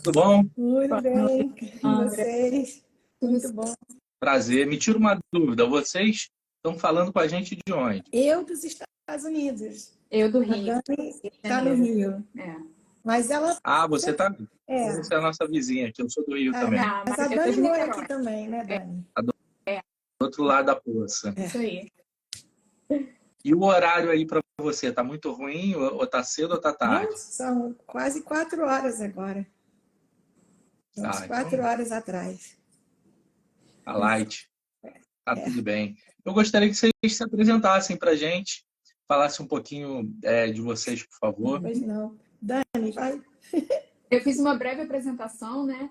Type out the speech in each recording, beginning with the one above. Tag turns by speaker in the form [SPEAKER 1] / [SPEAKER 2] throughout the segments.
[SPEAKER 1] tudo bom?
[SPEAKER 2] Muito
[SPEAKER 3] Boa noite,
[SPEAKER 2] bem, e
[SPEAKER 3] André.
[SPEAKER 2] vocês? Muito bom.
[SPEAKER 1] Prazer. Me tira uma dúvida. Vocês estão falando com a gente de onde?
[SPEAKER 2] Eu dos Estados Unidos.
[SPEAKER 3] Eu do
[SPEAKER 2] A
[SPEAKER 3] Rio,
[SPEAKER 2] Dani
[SPEAKER 3] Rio de
[SPEAKER 2] está no
[SPEAKER 3] Janeiro.
[SPEAKER 2] Rio.
[SPEAKER 3] É.
[SPEAKER 2] Mas ela
[SPEAKER 1] Ah, você tá.
[SPEAKER 2] é.
[SPEAKER 1] Você é a nossa vizinha aqui. Eu sou do Rio também.
[SPEAKER 3] Ah,
[SPEAKER 2] Mas a
[SPEAKER 3] mas eu tô
[SPEAKER 2] Dani
[SPEAKER 3] de
[SPEAKER 2] mora
[SPEAKER 3] Niterói.
[SPEAKER 2] aqui também, né, Dani?
[SPEAKER 1] Do outro lado da poça.
[SPEAKER 3] Isso aí.
[SPEAKER 1] E o horário aí para você? Tá muito ruim? Ou tá cedo ou tá tarde?
[SPEAKER 2] Não, são quase 4 horas agora. Uns
[SPEAKER 1] Ah,
[SPEAKER 2] 4 horas atrás.
[SPEAKER 1] tá light. Tá tudo bem. Eu gostaria que vocês se apresentassem pra gente. Falasse um pouquinho de vocês, por favor.
[SPEAKER 2] Pois não. Dani, vai.
[SPEAKER 3] Eu fiz uma breve apresentação, né?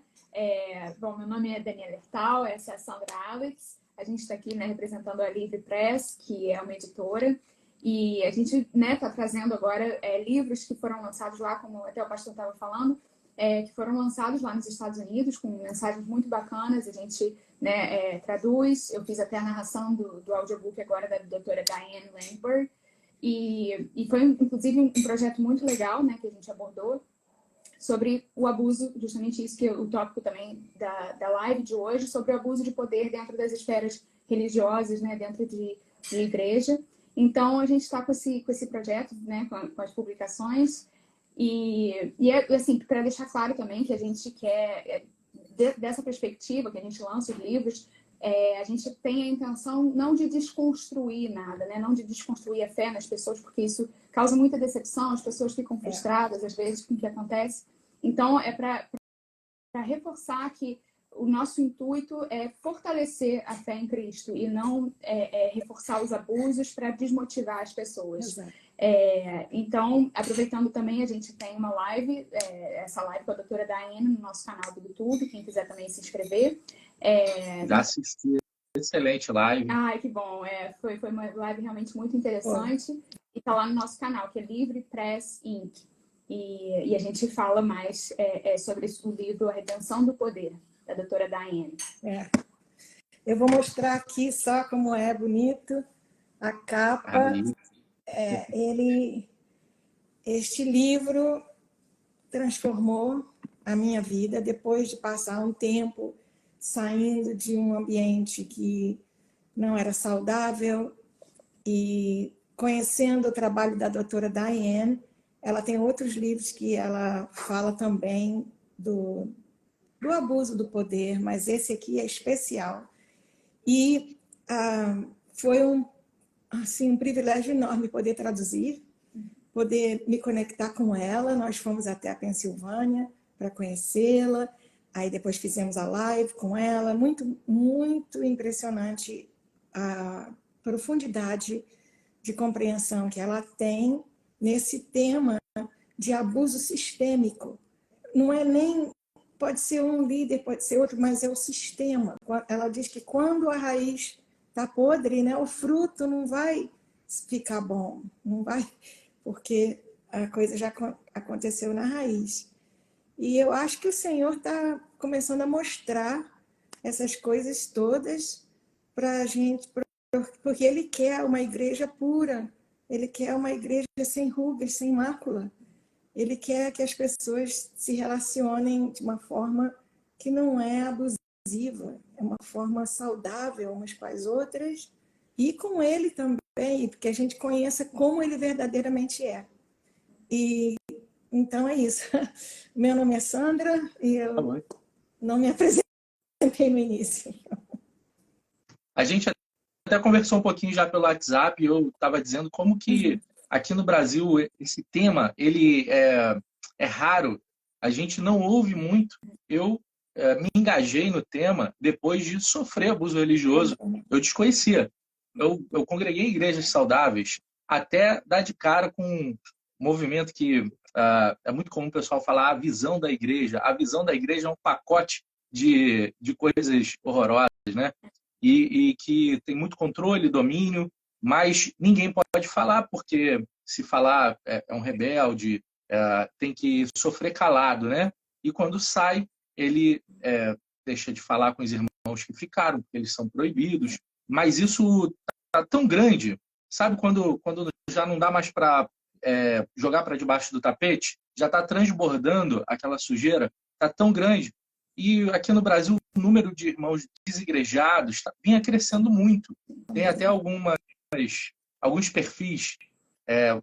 [SPEAKER 3] Bom, meu nome é Daniela Ertal, essa é a Sandra Alex. A gente está aqui, né, representando a Livre Press, que é uma editora. E a gente, né, está trazendo agora livros que foram lançados lá, como até o pastor estava falando, que foram lançados lá nos Estados Unidos, com mensagens muito bacanas. A gente, né, traduz. Eu fiz até a narração do audiobook agora da doutora Diane Langberg. E foi, inclusive, um projeto muito legal, né, que a gente abordou sobre o abuso, justamente isso que é o tópico também da live de hoje, sobre o abuso de poder dentro das esferas religiosas, né, dentro de igreja. Então, a gente está com esse projeto, né, com as publicações. E assim, para deixar claro também que a gente quer, dessa perspectiva que a gente lança os livros, a gente tem a intenção não de desconstruir nada, né? Não de desconstruir a fé nas pessoas, porque isso causa muita decepção, as pessoas ficam frustradas às vezes com o que acontece. Então, é para reforçar que o nosso intuito é fortalecer a fé em Cristo e não reforçar os abusos para desmotivar as pessoas. Então, aproveitando também, a gente tem uma live, essa live com a doutora Diane no nosso canal do YouTube, quem quiser também se inscrever.
[SPEAKER 1] Já assisti. Excelente live.
[SPEAKER 3] Ai, que bom. Foi uma live realmente muito interessante. E tá lá no nosso canal, que é Livre Press Inc. E a gente fala mais sobre o livro A Redenção do Poder, da doutora Diane.
[SPEAKER 2] Eu vou mostrar aqui só como é bonito a capa. Este livro transformou a minha vida depois de passar um tempo saindo de um ambiente que não era saudável e conhecendo o trabalho da doutora Diane. Ela tem outros livros que ela fala também do abuso do poder, mas esse aqui é especial. E foi um privilégio enorme poder traduzir, poder me conectar com ela. Nós fomos até a Pensilvânia para conhecê-la, aí depois fizemos a live com ela. Muito, muito impressionante a profundidade de compreensão que ela tem nesse tema de abuso sistêmico. Não é nem... Pode ser um líder, pode ser outro, mas é o sistema. Ela diz que quando a raiz está podre, né, o fruto não vai ficar bom, não vai, porque a coisa já aconteceu na raiz. E eu acho que o Senhor está começando a mostrar essas coisas todas para a gente, porque Ele quer uma igreja pura, Ele quer uma igreja sem rugas, sem mácula. Ele quer que as pessoas se relacionem de uma forma que não é abusiva, é uma forma saudável umas com as outras, e com Ele também, porque a gente conheça como Ele verdadeiramente é. E então é isso. Meu nome é Sandra e eu não me apresentei no início.
[SPEAKER 1] A gente até conversou um pouquinho já pelo WhatsApp, eu estava dizendo como que aqui no Brasil esse tema ele é raro, a gente não ouve muito. Eu me engajei no tema depois de sofrer abuso religioso. Eu desconhecia. Eu congreguei em igrejas saudáveis até dar de cara com um movimento que é muito comum o pessoal falar a visão da igreja. A visão da igreja é um pacote de coisas horrorosas, né? E que tem muito controle, domínio, mas ninguém pode falar, porque se falar é um rebelde, tem que sofrer calado, né? E quando sai, ele deixa de falar com os irmãos que ficaram, porque eles são proibidos. Mas isso tá tão grande, sabe? Quando já não dá mais para jogar para debaixo do tapete, já está transbordando aquela sujeira. tá tão grande. E aqui no Brasil, o número de irmãos desigrejados vinha crescendo muito. Tem até alguns perfis.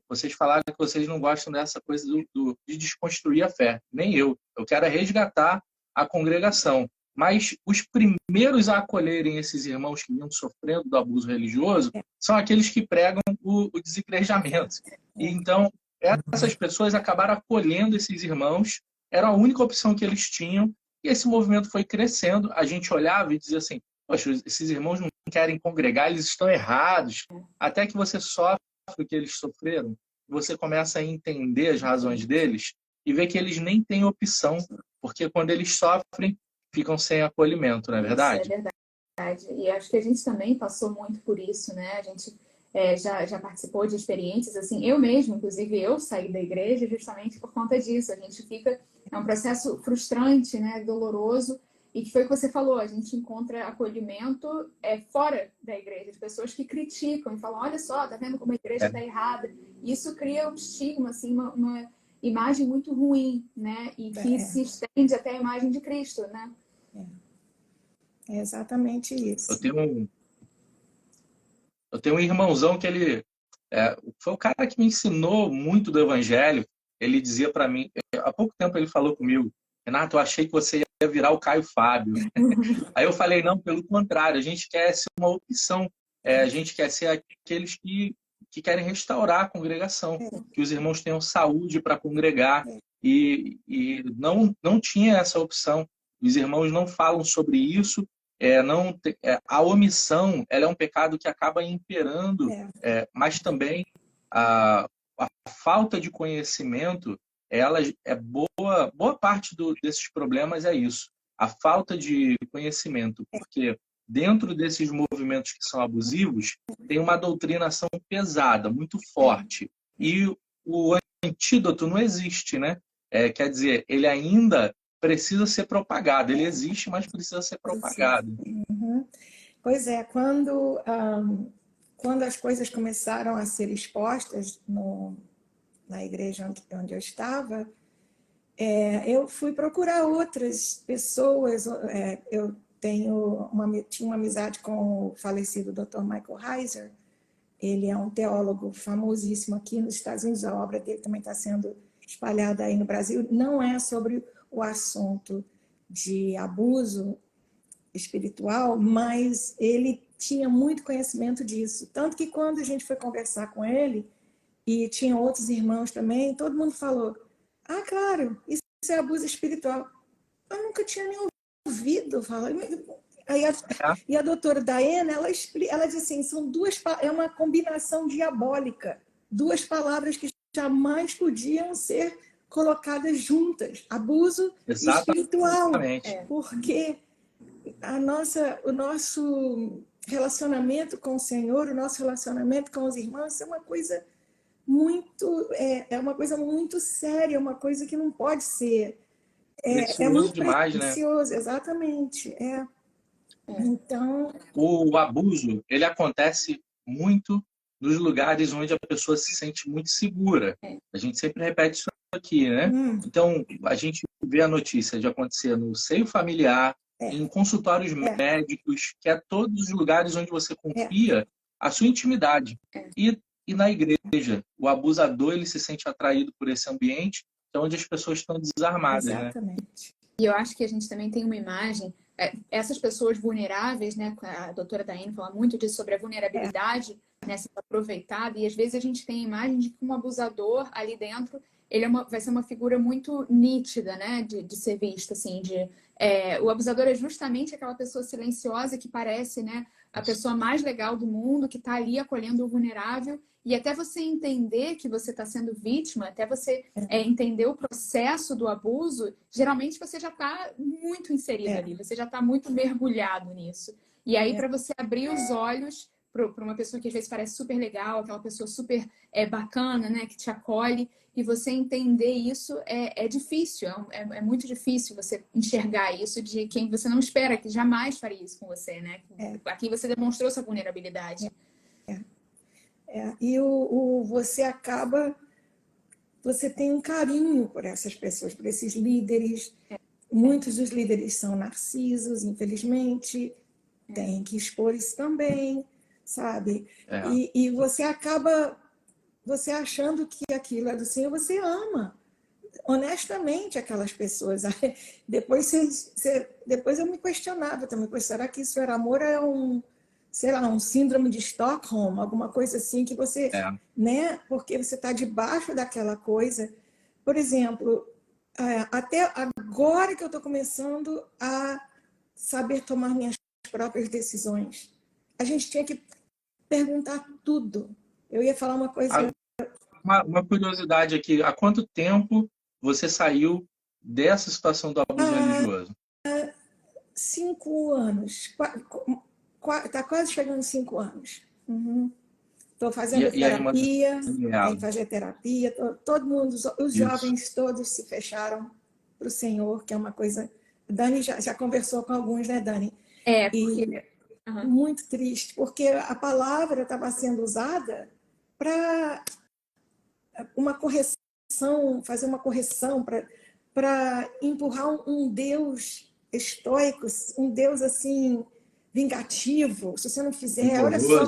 [SPEAKER 1] Vocês falaram que vocês não gostam dessa coisa de desconstruir a fé. Nem eu. Eu quero resgatar a congregação. Mas os primeiros a acolherem esses irmãos que vinham sofrendo do abuso religioso são aqueles que pregam o desigrejamento. E então, essas pessoas acabaram acolhendo esses irmãos, era a única opção que eles tinham, e esse movimento foi crescendo. A gente olhava e dizia assim, poxa, esses irmãos não querem congregar, eles estão errados. Até que você sofre o que eles sofreram, você começa a entender as razões deles e vê que eles nem têm opção, porque quando eles sofrem, ficam sem acolhimento, não é verdade?
[SPEAKER 3] Isso é verdade. E acho que a gente também passou muito por isso, né? A gente já participou de experiências assim. Eu mesmo, inclusive, eu saí da igreja justamente por conta disso. A gente fica... É um processo frustrante, né? Doloroso. E que foi o que você falou, a gente encontra acolhimento fora da igreja, de pessoas que criticam e falam, olha só, tá vendo como a igreja está errada. E isso cria um estigma, assim, uma imagem muito ruim, né? E que se estende até a imagem de Cristo, né?
[SPEAKER 2] É exatamente isso.
[SPEAKER 1] Eu tenho um irmãozão que ele... foi o cara que me ensinou muito do evangelho. Ele dizia para mim... Há pouco tempo ele falou comigo, Renato, eu achei que você ia virar o Caio Fábio. Aí eu falei, não, pelo contrário, a gente quer ser uma opção. A gente quer ser aqueles que querem restaurar a congregação, que os irmãos tenham saúde para congregar. E não tinha essa opção. Os irmãos não falam sobre isso. A omissão, ela é um pecado que acaba imperando, mas também a falta de conhecimento, ela é boa parte desses problemas é isso, a falta de conhecimento, porque dentro desses movimentos que são abusivos tem uma doutrinação pesada, muito forte, e o antídoto não existe, né? Quer dizer, ele ainda precisa ser propagado, ele existe, mas precisa ser propagado.
[SPEAKER 2] Uhum. Pois é, quando as coisas começaram a ser expostas na igreja onde eu estava, eu fui procurar outras pessoas. Eu tinha uma amizade com o falecido Dr. Michael Heiser. Ele é um teólogo famosíssimo aqui nos Estados Unidos. A obra dele também está sendo espalhada aí no Brasil. Não é sobre o assunto de abuso espiritual, mas ele tinha muito conhecimento disso. Tanto que quando a gente foi conversar com ele, e tinha outros irmãos também, todo mundo falou, claro, isso é abuso espiritual. Eu nunca tinha nem ouvido falar. E a doutora Diana, ela diz assim, é uma combinação diabólica, duas palavras que jamais podiam ser colocadas juntas, abuso espiritual, porque o nosso relacionamento com o Senhor, o nosso relacionamento com os irmãos é uma coisa uma coisa muito séria, uma coisa que não pode ser. É muito
[SPEAKER 1] demais,
[SPEAKER 2] precioso,
[SPEAKER 1] né?
[SPEAKER 2] Exatamente. Então,
[SPEAKER 1] o abuso, ele acontece muito nos lugares onde a pessoa se sente muito segura. A gente sempre repete isso aqui, né? Então, a gente vê a notícia de acontecer no seio familiar, em consultórios médicos, que é todos os lugares onde você confia a sua intimidade. E na igreja, o abusador, ele se sente atraído por esse ambiente, que é onde as pessoas estão desarmadas.
[SPEAKER 2] Exatamente.
[SPEAKER 3] Né? E eu acho que a gente também tem uma imagem, essas pessoas vulneráveis, né? A doutora Daiane fala muito disso, sobre a vulnerabilidade, né, sendo aproveitada, e às vezes a gente tem a imagem de que um abusador ali dentro, ele vai ser uma figura muito nítida, né, de ser vista, assim, o abusador é justamente aquela pessoa silenciosa que parece, né, a pessoa mais legal do mundo, que está ali acolhendo o vulnerável, e até você entender que você está sendo vítima, até você entender o processo do abuso, geralmente você já está muito inserido ali, você já está muito mergulhado nisso. E aí, para você abrir os olhos para uma pessoa que às vezes parece super legal, aquela pessoa super bacana, né, que te acolhe, e você entender isso é difícil, é muito difícil você enxergar isso de quem você não espera, que jamais faria isso com você, né? A quem você demonstrou sua vulnerabilidade.
[SPEAKER 2] E você tem um carinho por essas pessoas, por esses líderes. Muitos dos líderes são narcisos, infelizmente, tem que expor isso também, sabe? E você acaba achando que aquilo é do Senhor, você ama honestamente aquelas pessoas. Depois, depois eu me questionava também, pois será que isso era amor? É sei lá, um síndrome de Estocolmo, alguma coisa assim que você, né? Porque você está debaixo daquela coisa. Por exemplo, até agora que eu estou começando a saber tomar minhas próprias decisões. A gente tinha que perguntar tudo. Eu ia falar uma coisa...
[SPEAKER 1] Uma curiosidade aqui. Há quanto tempo você saiu dessa situação do abuso religioso?
[SPEAKER 2] 5 anos. Está quase chegando 5 anos. Estou fazendo terapia, tem que fazer terapia. Todo mundo, os jovens todos se fecharam para o Senhor, que é uma coisa... Dani já conversou com alguns, né, Dani?
[SPEAKER 3] Porque...
[SPEAKER 2] Muito triste, porque a palavra estava sendo usada para uma correção, fazer uma correção, para empurrar um Deus estoico, um Deus assim, vingativo. Se você não fizer, olha só.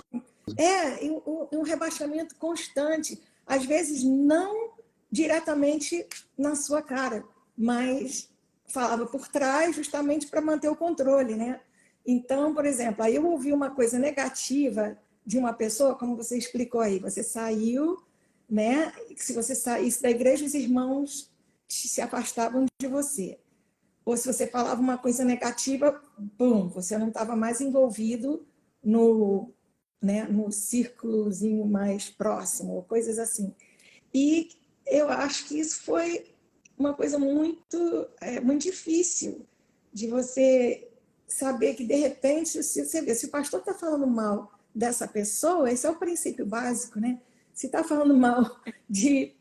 [SPEAKER 2] Um rebaixamento constante. Às vezes, não diretamente na sua cara, mas falava por trás justamente para manter o controle, né? Então, por exemplo, aí eu ouvi uma coisa negativa de uma pessoa, como você explicou aí, você saiu, né? Se você saísse da igreja, os irmãos se afastavam de você. Ou se você falava uma coisa negativa, bum, você não estava mais envolvido no círculozinho mais próximo, coisas assim. E eu acho que isso foi uma coisa muito difícil de você saber que, de repente, se o pastor está falando mal dessa pessoa, esse é o princípio básico, né? Se está falando mal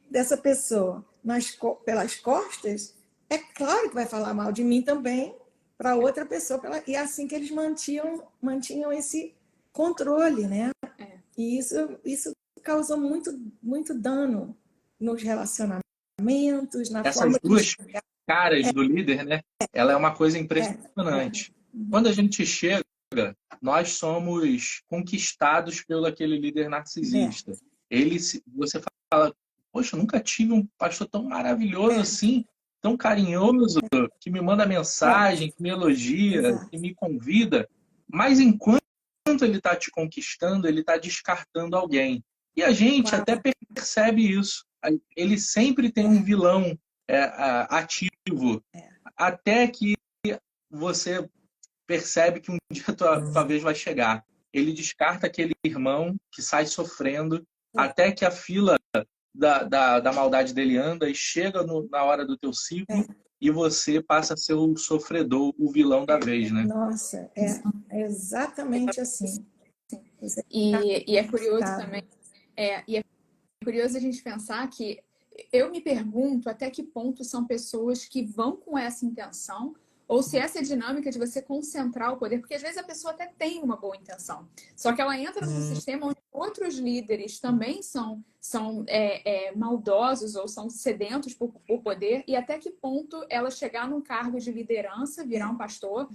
[SPEAKER 2] dessa pessoa pelas costas, é claro que vai falar mal de mim também para outra pessoa. E é assim que eles mantinham esse controle, né? E isso causou muito dano nos relacionamentos, na
[SPEAKER 1] Essas
[SPEAKER 2] forma
[SPEAKER 1] duas caras do líder, né? Ela é uma coisa impressionante. Quando a gente chega, nós somos conquistados pelo aquele líder narcisista. Você fala, poxa, eu nunca tive um pastor tão maravilhoso assim, tão carinhoso, que me manda mensagem, que me elogia, que me convida. Mas enquanto ele está te conquistando, ele está descartando alguém. E a gente até percebe isso. Ele sempre tem um vilão ativo. Até que você percebe que um dia tua vez vai chegar. Ele descarta aquele irmão que sai sofrendo até que a fila da maldade dele anda e chega na hora do teu ciclo e você passa a ser o sofredor, o vilão da vez, né?
[SPEAKER 2] Nossa, é exatamente assim.
[SPEAKER 3] E é curioso também, e é curioso a gente pensar que eu me pergunto até que ponto são pessoas que vão com essa intenção ou se essa dinâmica de você concentrar o poder, porque às vezes a pessoa até tem uma boa intenção, só que ela entra num sistema onde outros líderes também são maldosos ou são sedentos por poder, e até que ponto ela chegar num cargo de liderança, virar um pastor,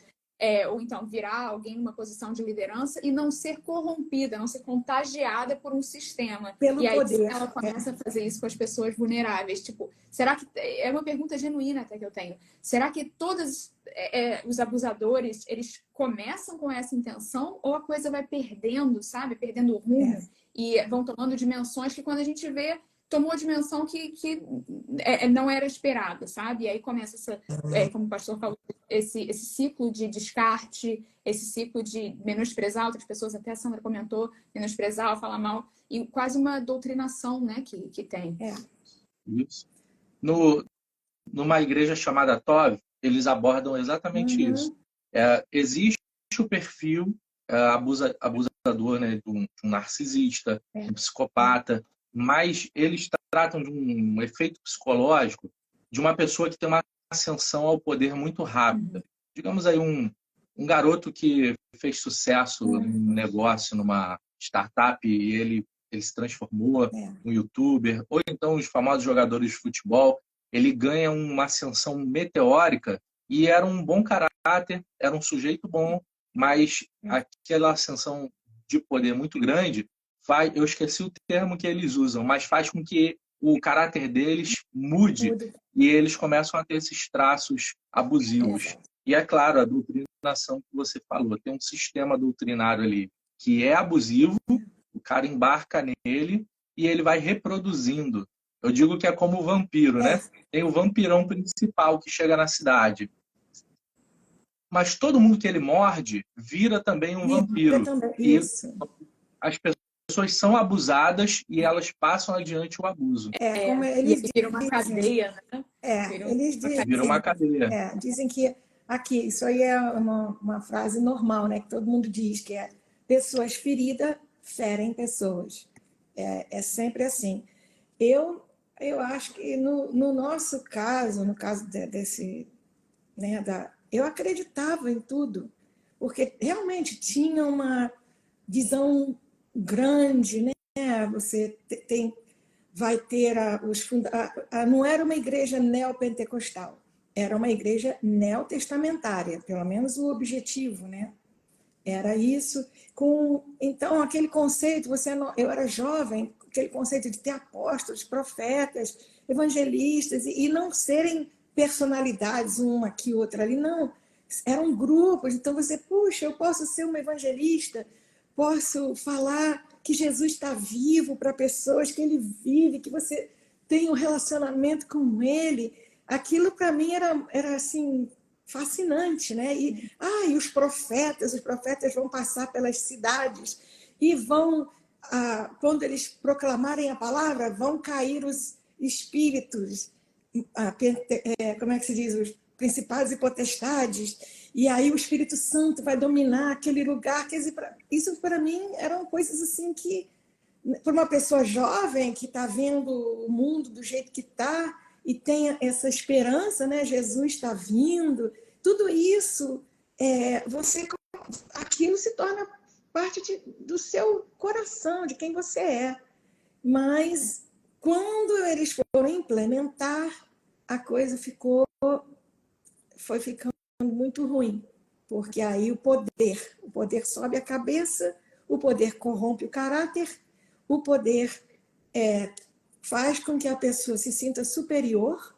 [SPEAKER 3] ou então virar alguém numa posição de liderança e não ser corrompida, não ser contagiada por um sistema.
[SPEAKER 2] Pelo
[SPEAKER 3] e aí
[SPEAKER 2] poder.
[SPEAKER 3] ela começa a fazer isso com as pessoas vulneráveis. Tipo, será que... É uma pergunta genuína até que eu tenho. Será que todos os abusadores, eles começam com essa intenção ou a coisa vai perdendo, sabe? Perdendo o rumo e vão tomando dimensões que quando a gente vê, tomou a dimensão que não era esperada, sabe? E aí começa como o pastor falou, esse ciclo de descarte, esse ciclo de menosprezar outras pessoas, até a Sandra comentou, menosprezar, falar mal, e quase uma doutrinação, né, que tem.
[SPEAKER 1] Isso. Numa igreja chamada Tov, eles abordam exatamente isso. Existe o perfil abusador, né, de um narcisista, um psicopata, mas eles tratam de um efeito psicológico de uma pessoa que tem uma ascensão ao poder muito rápida. Digamos aí um garoto que fez sucesso num negócio, numa startup, e ele se transformou num youtuber, ou então os famosos jogadores de futebol, ele ganha uma ascensão meteórica e era um bom caráter, era um sujeito bom, mas aquela ascensão de poder muito grande faz, eu esqueci o termo que eles usam, mas faz com que o caráter deles mude e eles começam a ter esses traços abusivos. E é claro, a doutrinação que você falou, tem um sistema doutrinário ali que é abusivo, o cara embarca nele e ele vai reproduzindo. Eu digo que é como o vampiro, né? Tem o vampirão principal que chega na cidade. Mas todo mundo que ele morde vira também um vampiro. E as pessoas são abusadas e elas passam adiante o abuso.
[SPEAKER 2] Como eles
[SPEAKER 3] vira uma cadeia, né?
[SPEAKER 1] Vira uma cadeia.
[SPEAKER 2] Dizem que aqui, isso aí é uma frase normal, né? Que todo mundo diz, que é pessoas feridas ferem pessoas. É sempre assim. Eu acho que no nosso caso, no caso desse, né, eu acreditava em tudo, porque realmente tinha uma visão grande, né? Você vai ter não era uma igreja neopentecostal, era uma igreja neotestamentária, pelo menos o objetivo, né? Era isso. Então, aquele conceito, eu era jovem, aquele conceito de ter apóstolos, profetas, evangelistas, e não serem personalidades, uma aqui, outra ali, não. Eram grupos, então você, puxa, eu posso ser uma evangelista, posso falar que Jesus está vivo para pessoas, que ele vive, que você tem um relacionamento com ele. Aquilo para mim era assim, fascinante, né? E os profetas vão passar pelas cidades e vão, quando eles proclamarem a palavra, vão cair os espíritos, como é que se diz? Os principados e potestades, e aí o Espírito Santo vai dominar aquele lugar. Quer dizer, isso para mim eram coisas assim que, para uma pessoa jovem que está vendo o mundo do jeito que está e tem essa esperança, né? Jesus está vindo, tudo isso, aquilo se torna parte do seu coração, de quem você é. Mas quando eles foram implementar, a coisa foi ficando muito ruim, porque aí o poder sobe a cabeça, o poder corrompe o caráter, o poder faz com que a pessoa se sinta superior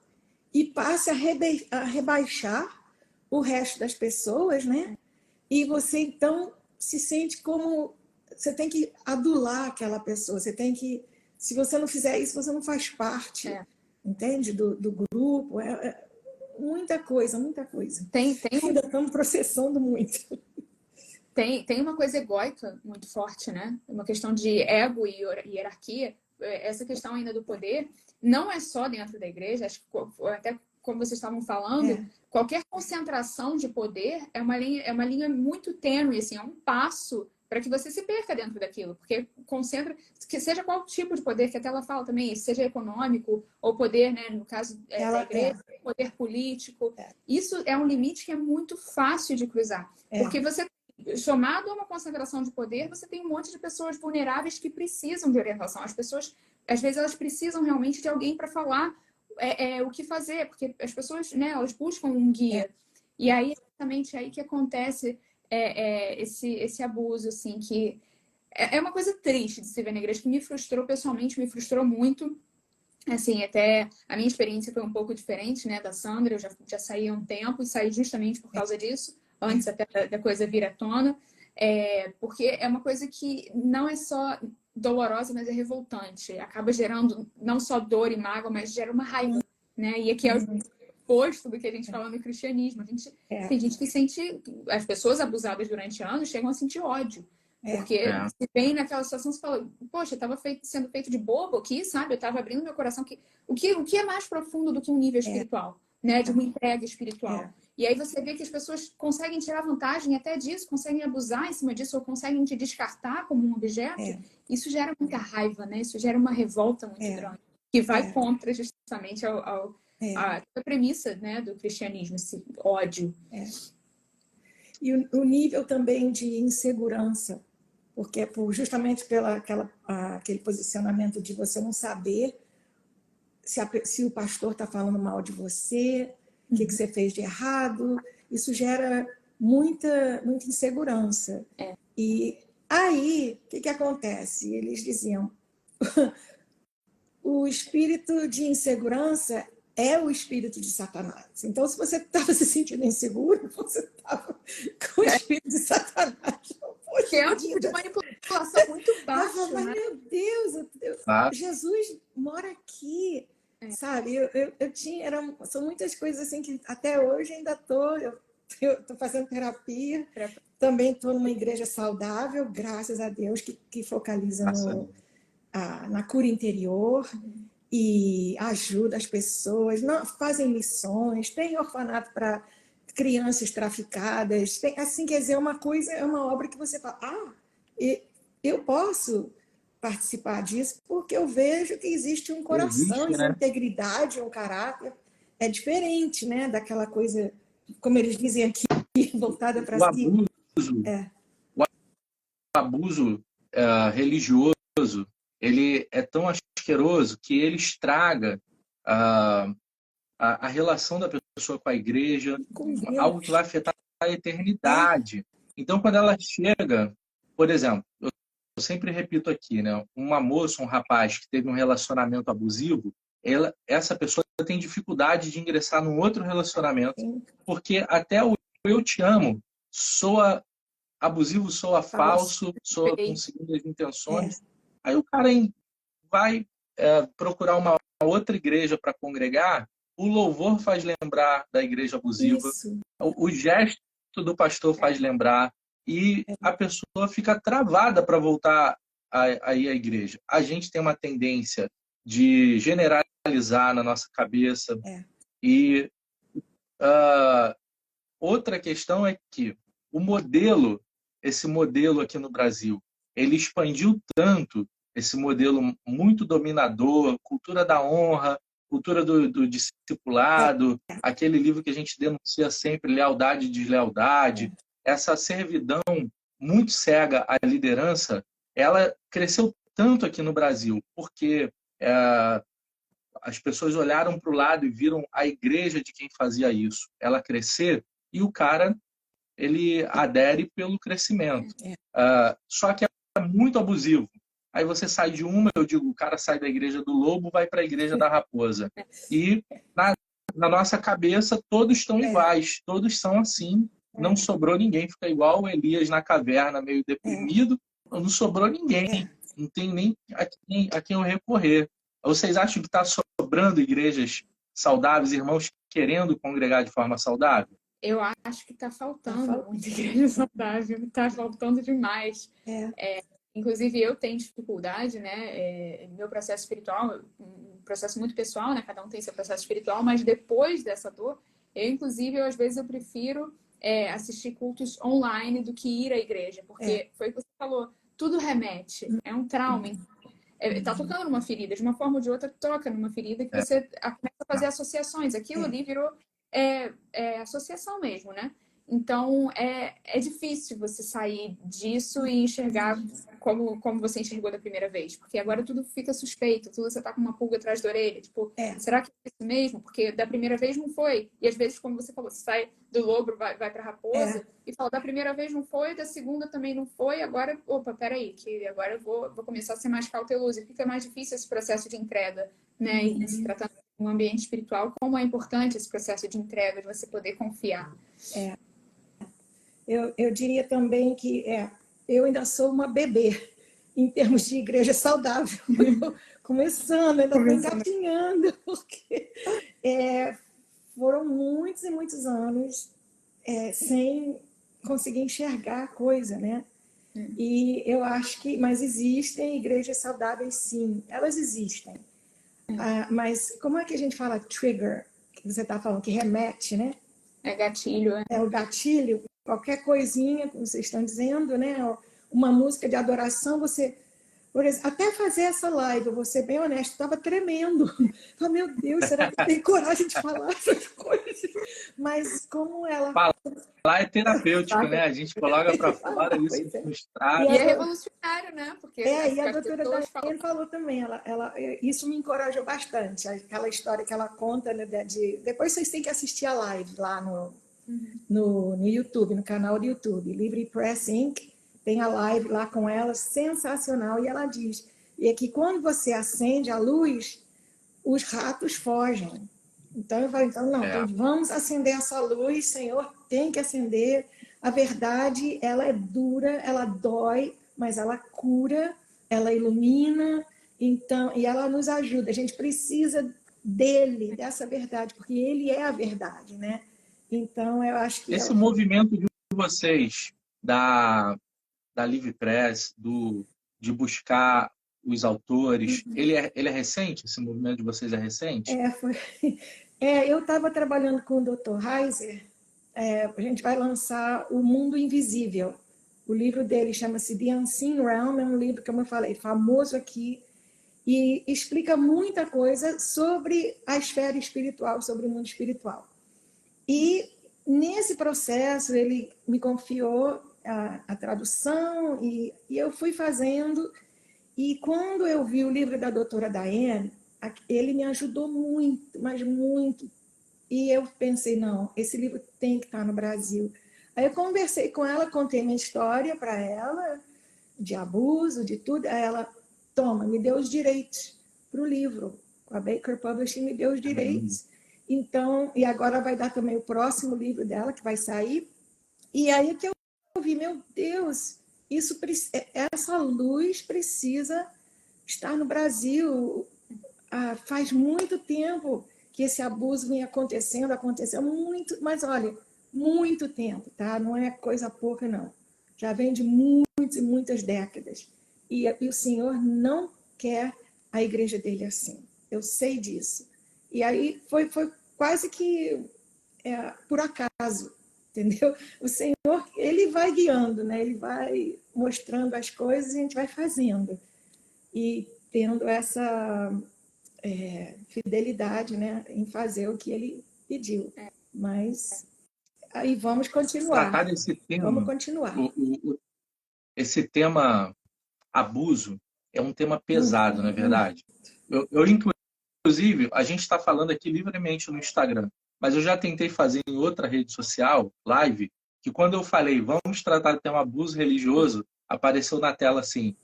[SPEAKER 2] e passe a rebaixar o resto das pessoas, né? E você, então, se sente como... Você tem que adular aquela pessoa, você tem que... Se você não fizer isso, você não faz parte, entende? Do grupo. Muita coisa, muita coisa. Ainda estamos processando muito.
[SPEAKER 3] Tem uma coisa egóica muito forte, né? Uma questão de ego e hierarquia. Essa questão ainda do poder não é só dentro da igreja, acho que até como vocês estavam falando, qualquer concentração de poder é uma linha muito tênue, assim, é um passo para que você se perca dentro daquilo, porque concentra, que seja qual tipo de poder, que até ela fala também, seja econômico ou poder, né, no caso da igreja, poder político, isso é um limite que é muito fácil de cruzar, porque você, somado a uma concentração de poder, você tem um monte de pessoas vulneráveis que precisam de orientação, as pessoas, às vezes, elas precisam realmente de alguém para falar o que fazer, porque as pessoas, né, elas buscam um guia. E aí, exatamente aí que acontece esse abuso, assim, que é uma coisa triste de se ver na igreja, que me frustrou pessoalmente, me frustrou muito. Assim, até a minha experiência foi um pouco diferente, né, da Sandra, eu já saí há um tempo e saí justamente por causa disso, antes até da coisa vir à tona, porque é uma coisa que não é só dolorosa, mas é revoltante. Acaba gerando não só dor e mágoa, mas gera uma raiva, né? E aqui é o oposto do que a gente fala no cristianismo. Tem gente que sente... As pessoas abusadas durante anos chegam a sentir ódio. Porque se vem naquela situação, você fala, poxa, eu estava sendo feito de bobo aqui, sabe? Eu estava abrindo meu coração. O que é mais profundo do que um nível espiritual? Né? De uma entrega espiritual. E aí você vê que as pessoas conseguem tirar vantagem até disso, conseguem abusar em cima disso, ou conseguem te descartar como um objeto. Isso gera muita raiva, né? Isso gera uma revolta muito grande, que vai contra justamente a premissa, né, do cristianismo, esse ódio.
[SPEAKER 2] E o nível também de insegurança, porque justamente aquele posicionamento de você não saber se o pastor está falando mal de você, o que você fez de errado. Isso gera muita insegurança. E aí, o que acontece? Eles diziam, o espírito de insegurança é o espírito de Satanás. Então, se você estava se sentindo inseguro, você estava com o espírito de Satanás.
[SPEAKER 3] Que é um tipo de manipulação muito baixo, né?
[SPEAKER 2] Meu Deus, Jesus mora aqui, sabe? São muitas coisas assim que até hoje ainda eu estou fazendo terapia, também estou numa igreja saudável, graças a Deus, que focaliza na cura interior e ajuda as pessoas, fazem missões, tem orfanato para crianças traficadas, tem, assim, quer dizer, é uma obra que você fala, eu posso participar disso porque eu vejo que existe um coração,
[SPEAKER 1] né?
[SPEAKER 2] integridade, um caráter, é diferente, né, daquela coisa, como eles dizem aqui, voltada para si.
[SPEAKER 1] O abuso religioso, ele é tão asqueroso que ele estraga a relação da pessoa com a igreja, algo que vai afetar a eternidade. Então, quando ela chega, por exemplo, eu sempre repito aqui, né? Uma moça, um rapaz que teve um relacionamento abusivo, essa pessoa tem dificuldade de ingressar num outro relacionamento, porque até o eu te amo soa abusivo, soa falso, soa com segundas intenções. Aí o cara vai procurar uma outra igreja para congregar, o louvor faz lembrar da igreja abusiva, o gesto do pastor faz lembrar, e a pessoa fica travada para voltar aí à igreja. A gente tem uma tendência de generalizar na nossa cabeça. E outra questão é que esse modelo aqui no Brasil, ele expandiu tanto, esse modelo muito dominador, cultura da honra, cultura do discipulado, aquele livro que a gente denuncia sempre, lealdade e deslealdade, essa servidão muito cega à liderança, ela cresceu tanto aqui no Brasil, porque as pessoas olharam para o lado e viram a igreja de quem fazia isso, ela crescer, e o cara, ele adere pelo crescimento. Só que é muito abusivo. Aí você sai de uma, eu digo, o cara sai da igreja do lobo, vai para a igreja da raposa. E na nossa cabeça, todos estão iguais, todos são assim, não sobrou ninguém, fica igual o Elias na caverna, meio deprimido, não sobrou ninguém, não tem nem a quem eu recorrer. Vocês acham que está sobrando igrejas saudáveis, irmãos querendo congregar de forma saudável?
[SPEAKER 3] Eu acho que está faltando muita igreja saudável, está faltando demais. Inclusive, eu tenho dificuldade, né? Meu processo espiritual, um processo muito pessoal, né? Cada um tem seu processo espiritual, mas depois dessa dor, às vezes, eu prefiro assistir cultos online do que ir à igreja, porque foi o que você falou, tudo remete, é um trauma. Está tocando numa ferida, de uma forma ou de outra, toca numa ferida que você começa a fazer associações. Aquilo ali virou associação mesmo, né? Então, é difícil você sair disso e enxergar como você enxergou da primeira vez. Porque agora tudo fica suspeito, tudo você tá com uma pulga atrás da orelha. Tipo, será que é isso mesmo? Porque da primeira vez não foi. E às vezes, como você falou, você sai do lobo, vai pra raposa, e fala, da primeira vez não foi, da segunda também não foi, agora, opa, peraí, que agora eu vou começar a ser mais cauteloso. E fica mais difícil esse processo de entrega, né? E se tratando de um ambiente espiritual, como é importante esse processo de entrega, de você poder confiar.
[SPEAKER 2] Eu diria também que eu ainda sou uma bebê em termos de igreja saudável. Começando, ainda estou engatinhando, porque foram muitos e muitos anos sem conseguir enxergar a coisa, né? E eu acho que... Mas existem igrejas saudáveis, sim. Elas existem. Mas como é que a gente fala trigger? Que você está falando, que remete, né?
[SPEAKER 3] É gatilho,
[SPEAKER 2] É o gatilho. Qualquer coisinha, como vocês estão dizendo, né? Uma música de adoração, você Por exemplo, até fazer essa live, eu vou ser bem honesta, estava tremendo. Falei, meu Deus, será que eu tenho coragem de falar essas coisas? Mas como ela...
[SPEAKER 1] Falar é terapêutico, né? A gente coloca para fora isso
[SPEAKER 2] Pois é.
[SPEAKER 1] frustrado.
[SPEAKER 3] E é revolucionário, né? Porque
[SPEAKER 2] e a
[SPEAKER 3] as
[SPEAKER 2] doutora
[SPEAKER 3] pessoas
[SPEAKER 2] Daiane falou também, isso me encorajou bastante, aquela história que ela conta, né, depois vocês têm que assistir a live lá no YouTube, no canal do YouTube, Livre Press Inc., tem a live lá com ela, sensacional, e ela diz, e é que quando você acende a luz, os ratos fogem. Então eu falei, então vamos acender essa luz, Senhor, tem que acender. A verdade, ela é dura, ela dói, mas ela cura, ela ilumina, então, e ela nos ajuda. A gente precisa dele, dessa verdade, porque ele é a verdade, né? Então, eu acho que
[SPEAKER 1] esse movimento de vocês, da Livre Press, de buscar os autores, ele é recente? Esse movimento de vocês é recente?
[SPEAKER 2] Eu estava trabalhando com o Dr. Heiser, a gente vai lançar O Mundo Invisível. O livro dele chama-se The Unseen Realm, é um livro, como eu falei, famoso aqui, e explica muita coisa sobre a esfera espiritual, sobre o mundo espiritual. E nesse processo ele me confiou a tradução e eu fui fazendo. E quando eu vi o livro da doutora Daiane, ele me ajudou muito, mas muito. E eu pensei, não, esse livro tem que estar no Brasil. Aí eu conversei com ela, contei minha história para ela, de abuso, de tudo. Aí ela, toma, me deu os direitos para o livro. A Baker Publishing me deu os direitos. Então, e agora vai dar também o próximo livro dela, que vai sair. E aí que eu vi, meu Deus, essa luz precisa estar no Brasil. Faz muito tempo que esse abuso vem aconteceu muito, mas olha, muito tempo, tá? Não é coisa pouca, não. Já vem de muitas e muitas décadas. E o Senhor não quer a igreja dele assim. Eu sei disso. E aí foi quase que por acaso, entendeu? O Senhor, ele vai guiando, né? Ele vai mostrando as coisas e a gente vai fazendo. E tendo essa fidelidade, né, em fazer o que ele pediu. Mas aí vamos continuar.
[SPEAKER 1] Tratar desse tema,
[SPEAKER 2] vamos continuar.
[SPEAKER 1] Esse tema abuso é um tema pesado, não é verdade? Inclusive, a gente está falando aqui livremente no Instagram, mas eu já tentei fazer em outra rede social, live, que quando eu falei, vamos tratar do tema abuso religioso, apareceu na tela assim,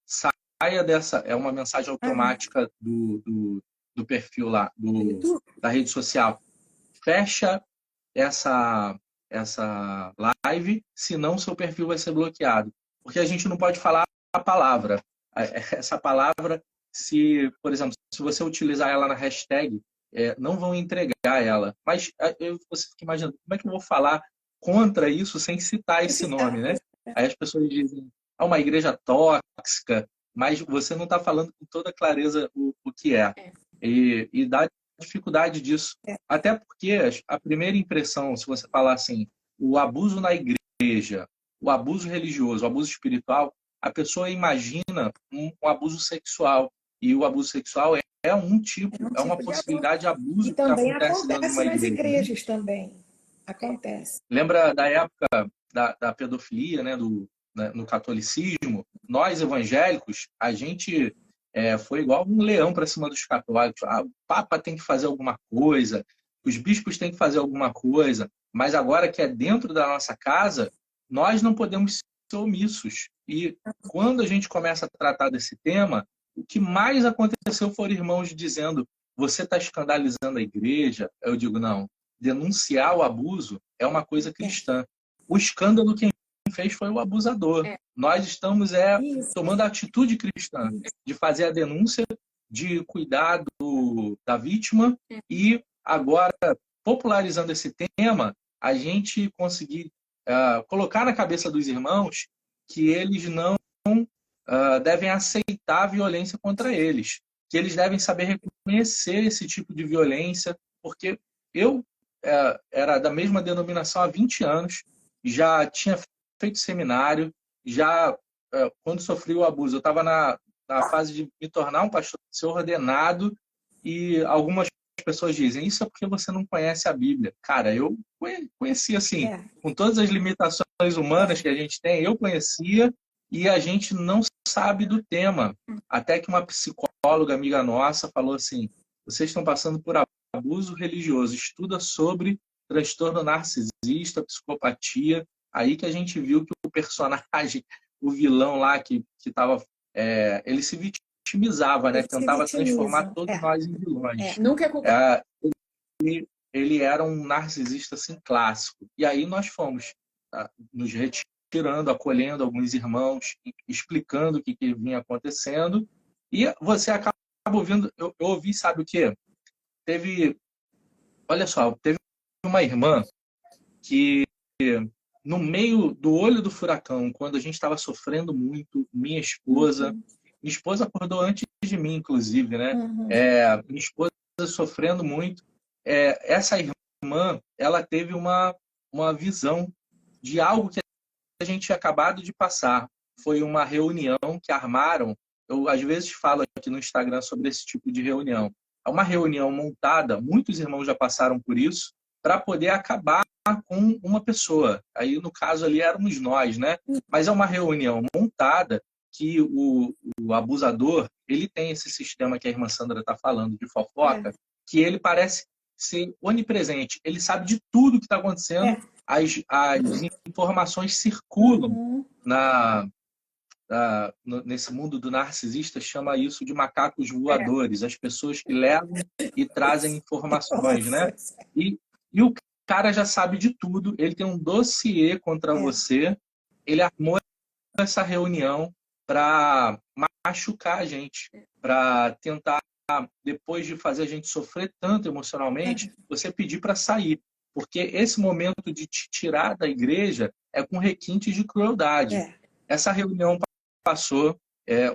[SPEAKER 1] saia dessa, é uma mensagem automática do perfil lá, da rede social. Fecha essa live, senão seu perfil vai ser bloqueado. Porque a gente não pode falar a palavra. Essa palavra, por exemplo, se você utilizar ela na hashtag, não vão entregar ela. Mas você fica imaginando, como é que eu vou falar contra isso sem citar esse nome, né? Aí as pessoas dizem, uma igreja tóxica, mas você não está falando com toda clareza o que é. E dá dificuldade disso. Até porque a primeira impressão, se você falar assim, o abuso na igreja, o abuso religioso, o abuso espiritual, a pessoa imagina um abuso sexual. E o abuso sexual é uma possibilidade de abuso
[SPEAKER 2] que também
[SPEAKER 1] acontece dentro de uma igreja.
[SPEAKER 2] Nas igrejas também. Acontece.
[SPEAKER 1] Lembra da época da pedofilia, né, no catolicismo? Nós, evangélicos, a gente foi igual um leão para cima dos católicos. O Papa tem que fazer alguma coisa, os bispos têm que fazer alguma coisa, mas agora que é dentro da nossa casa, nós não podemos ser omissos. E quando a gente começa a tratar desse tema, o que mais aconteceu foram irmãos dizendo, você está escandalizando a igreja? Eu digo, não. Denunciar o abuso é uma coisa cristã. O escândalo quem fez foi o abusador. Nós estamos tomando a atitude cristã de fazer a denúncia, de cuidar da vítima e agora, popularizando esse tema, a gente conseguir colocar na cabeça dos irmãos que eles não devem aceitar a violência contra eles, que eles devem saber reconhecer esse tipo de violência, porque eu era da mesma denominação há 20 anos, já tinha feito seminário, já quando sofri o abuso, eu estava na fase de me tornar um pastor, ser ordenado, e algumas pessoas dizem, isso é porque você não conhece a Bíblia. Cara, eu conhecia, assim, com todas as limitações humanas que a gente tem, eu conhecia, e a gente não sabe do tema. Até que uma psicóloga amiga nossa falou assim, vocês estão passando por abuso religioso, estuda sobre transtorno narcisista, psicopatia. Aí que a gente viu que o personagem, o vilão lá que estava... ele se vitimizava, né? Tentava transformar todos nós em vilões.
[SPEAKER 3] Nunca é culpa.
[SPEAKER 1] Ele era um narcisista assim, clássico. E aí nós fomos nos retirando, acolhendo alguns irmãos, explicando o que vinha acontecendo. E você acaba ouvindo... Eu ouvi, sabe o quê? Olha só, teve uma irmã que, no meio do olho do furacão, quando a gente estava sofrendo muito, minha esposa acordou antes de mim, inclusive, né? Minha esposa sofrendo muito. Essa irmã, ela teve uma visão de algo que a gente tinha acabado de passar. Foi uma reunião que armaram. Eu, às vezes, falo aqui no Instagram sobre esse tipo de reunião. É uma reunião montada, muitos irmãos já passaram por isso, para poder acabar com uma pessoa. Aí, no caso ali, éramos nós, né? Mas é uma reunião montada que o abusador, ele tem esse sistema que a irmã Sandra está falando, de fofoca, que ele parece ser onipresente. Ele sabe de tudo que está acontecendo. As informações circulam nesse mundo do narcisista, chama isso de macacos voadores. As pessoas que levam e trazem informações, né? E o cara já sabe de tudo. Ele tem um dossiê contra você. Ele armou essa reunião para machucar a gente, para tentar, depois de fazer a gente sofrer tanto emocionalmente, você pedir para sair. Porque esse momento de te tirar da igreja é com requintes de crueldade. Essa reunião passou.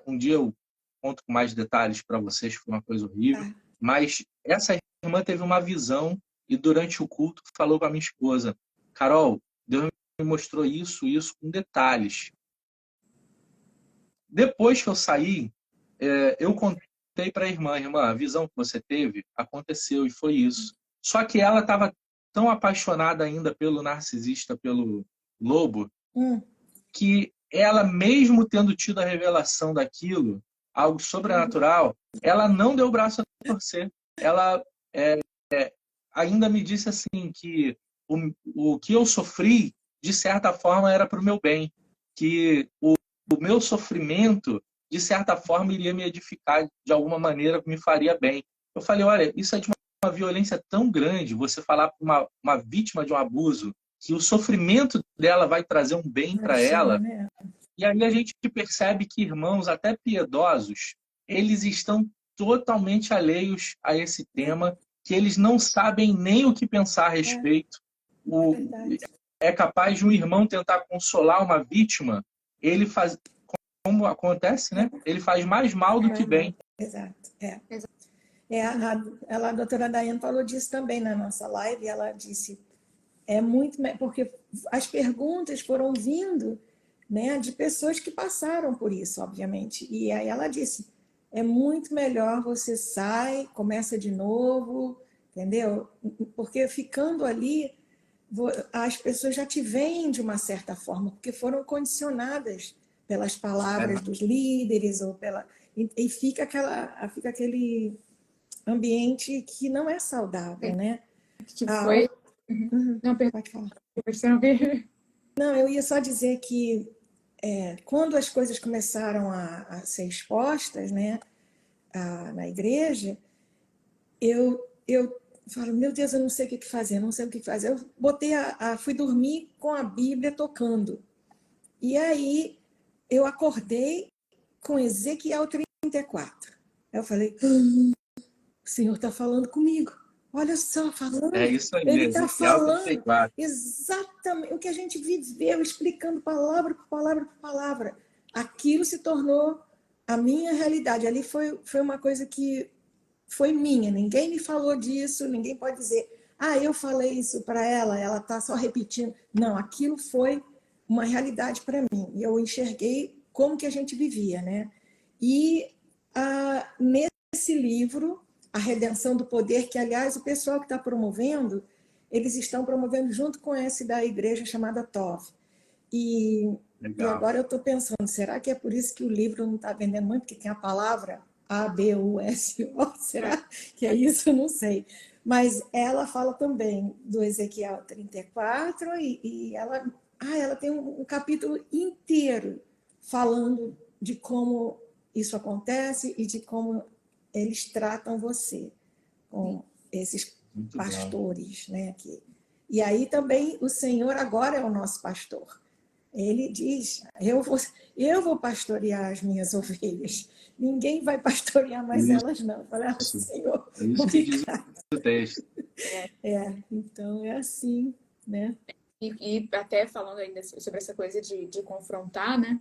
[SPEAKER 1] Um dia eu conto com mais detalhes para vocês, foi uma coisa horrível. Mas essa irmã teve uma visão e durante o culto falou para minha esposa, Carol, Deus me mostrou isso com detalhes. Depois que eu saí, eu contei para a irmã, a visão que você teve aconteceu e foi isso. Só que ela estava tão apaixonada ainda pelo narcisista, pelo lobo, que ela, mesmo tendo tido a revelação daquilo, algo sobrenatural, ela não deu o braço a torcer. Ela ainda me disse assim que o que eu sofri, de certa forma, era para o meu bem. Que o meu sofrimento, de certa forma, iria me edificar de alguma maneira, me faria bem. Eu falei, olha, isso é de uma violência tão grande, você falar para uma vítima de um abuso, que o sofrimento dela vai trazer um bem para ela.
[SPEAKER 2] Né?
[SPEAKER 1] E aí a gente percebe que irmãos, até piedosos, eles estão totalmente alheios a esse tema, que eles não sabem nem o que pensar a respeito. É capaz de um irmão tentar consolar uma vítima, ele faz, como acontece, né? Ele faz mais mal do que bem.
[SPEAKER 2] Exato. A doutora Daiane falou disso também na nossa live, ela disse, porque as perguntas foram vindo, né, de pessoas que passaram por isso, obviamente. E aí ela disse, é muito melhor você sai, começa de novo, entendeu? Porque ficando ali, as pessoas já te veem de uma certa forma, porque foram condicionadas pelas palavras dos líderes, e fica aquele ambiente que não é saudável, né?
[SPEAKER 3] Que foi...
[SPEAKER 2] Não, pode falar.
[SPEAKER 3] Não,
[SPEAKER 2] eu ia só dizer que quando as coisas começaram a ser expostas, né, na igreja, eu falo, meu Deus, eu não sei o que fazer, não sei o que fazer. Eu fui dormir com a Bíblia tocando. E aí eu acordei com Ezequiel 34. Eu falei, o Senhor está falando comigo. Olha só, falando.
[SPEAKER 1] É isso aí,
[SPEAKER 2] ele está falando
[SPEAKER 1] 34.
[SPEAKER 2] exatamente o que a gente viveu, explicando palavra por palavra por palavra. Aquilo se tornou a minha realidade. Ali foi uma coisa que foi minha. Ninguém me falou disso, ninguém pode dizer, eu falei isso para ela está só repetindo. Não, aquilo foi uma realidade para mim. E eu enxerguei como que a gente vivia, né? E nesse livro, A Redenção do Poder, que, aliás, o pessoal que está promovendo, eles estão promovendo junto com esse da igreja chamada TOV. E agora eu estou pensando, será que é por isso que o livro não está vendendo muito? Porque tem a palavra ABUSO, será que é isso? Eu não sei. Mas ela fala também do Ezequiel 34 e ela tem um capítulo inteiro falando de como isso acontece e de como eles tratam você com esses
[SPEAKER 1] Muito
[SPEAKER 2] pastores, né? E aí também o Senhor agora é o nosso pastor. Ele diz, eu vou pastorear as minhas ovelhas. Ninguém vai pastorear mais elas, não. Falei, Senhor,
[SPEAKER 1] é isso que diz o texto.
[SPEAKER 2] Então é assim, né?
[SPEAKER 3] E até falando ainda sobre essa coisa de confrontar, né?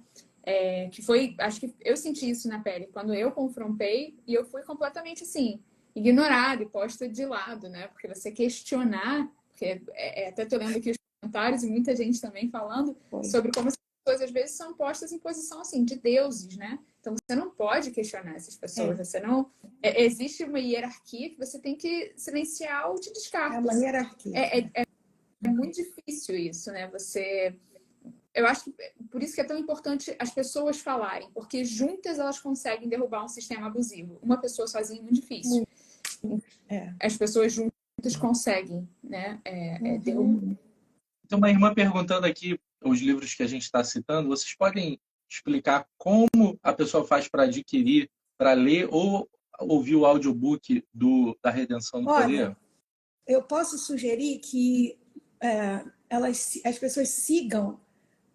[SPEAKER 3] Que foi, acho que eu senti isso na pele quando eu confrontei e eu fui completamente assim, ignorada e posta de lado, né? Porque você questionar, porque até tô lendo aqui os comentários e muita gente também falando sobre como as pessoas às vezes são postas em posição assim de deuses, né? Então você não pode questionar essas pessoas, você não existe uma hierarquia que você tem que silenciar ou te descarta.
[SPEAKER 2] É uma hierarquia.
[SPEAKER 3] É muito difícil isso, né? Eu acho que por isso que é tão importante as pessoas falarem, porque juntas elas conseguem derrubar um sistema abusivo. Uma pessoa sozinha é muito difícil. As pessoas juntas conseguem, né? Derrubar.
[SPEAKER 1] Tem uma irmã perguntando aqui os livros que a gente está citando. Vocês podem explicar como a pessoa faz para adquirir, para ler ou ouvir o audiobook da Redenção do Poder?
[SPEAKER 2] Eu posso sugerir que as pessoas sigam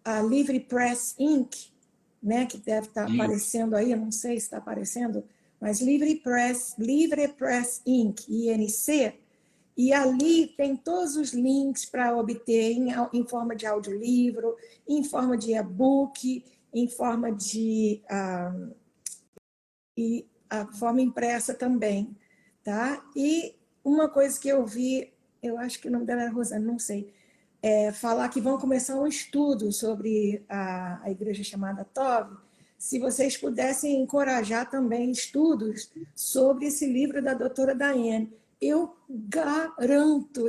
[SPEAKER 2] a Livre Press Inc., né, que deve estar aparecendo aí, eu não sei se está aparecendo, mas Livre Press Inc., INC, e ali tem todos os links para obter em forma de audiolivro, em forma de e-book, em forma de e a forma impressa também, tá? E uma coisa que eu vi, eu acho que o nome dela era Rosana, não sei, falar que vão começar um estudo sobre a igreja chamada TOV, se vocês pudessem encorajar também estudos sobre esse livro da doutora Diane. Eu garanto,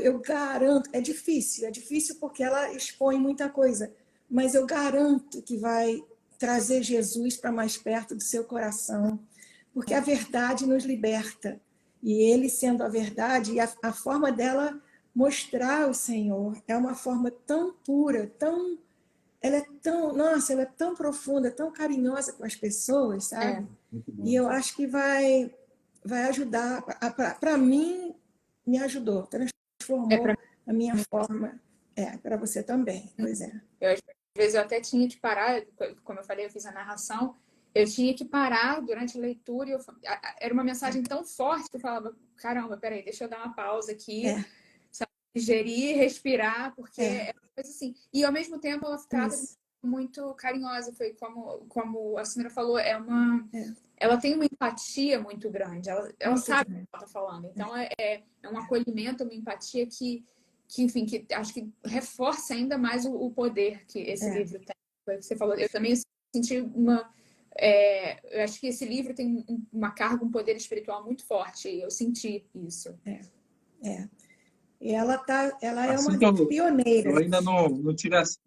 [SPEAKER 2] é difícil porque ela expõe muita coisa, mas eu garanto que vai trazer Jesus para mais perto do seu coração, porque a verdade nos liberta, e ele sendo a verdade, e a forma dela mostrar o Senhor é uma forma tão pura, ela é tão profunda, tão carinhosa com as pessoas, sabe? E eu acho que vai ajudar, para mim, me ajudou, transformou a minha forma, para você também, pois é.
[SPEAKER 3] Às vezes eu até tinha que parar, como eu falei, eu fiz a narração, eu tinha que parar durante a leitura, era uma mensagem tão forte que eu falava, caramba, peraí, deixa eu dar uma pausa aqui, digerir, respirar, porque é uma coisa assim. E ao mesmo tempo ela trata muito carinhosa, foi como a senhora falou, ela tem uma empatia muito grande, ela sabe o que ela está falando. Então é um acolhimento, uma empatia que enfim, que acho que reforça ainda mais o poder que esse livro tem. Foi o que você falou. Eu também senti eu acho que esse livro tem uma carga, um poder espiritual muito forte. Eu senti isso.
[SPEAKER 2] E ela é uma pioneira.
[SPEAKER 1] Eu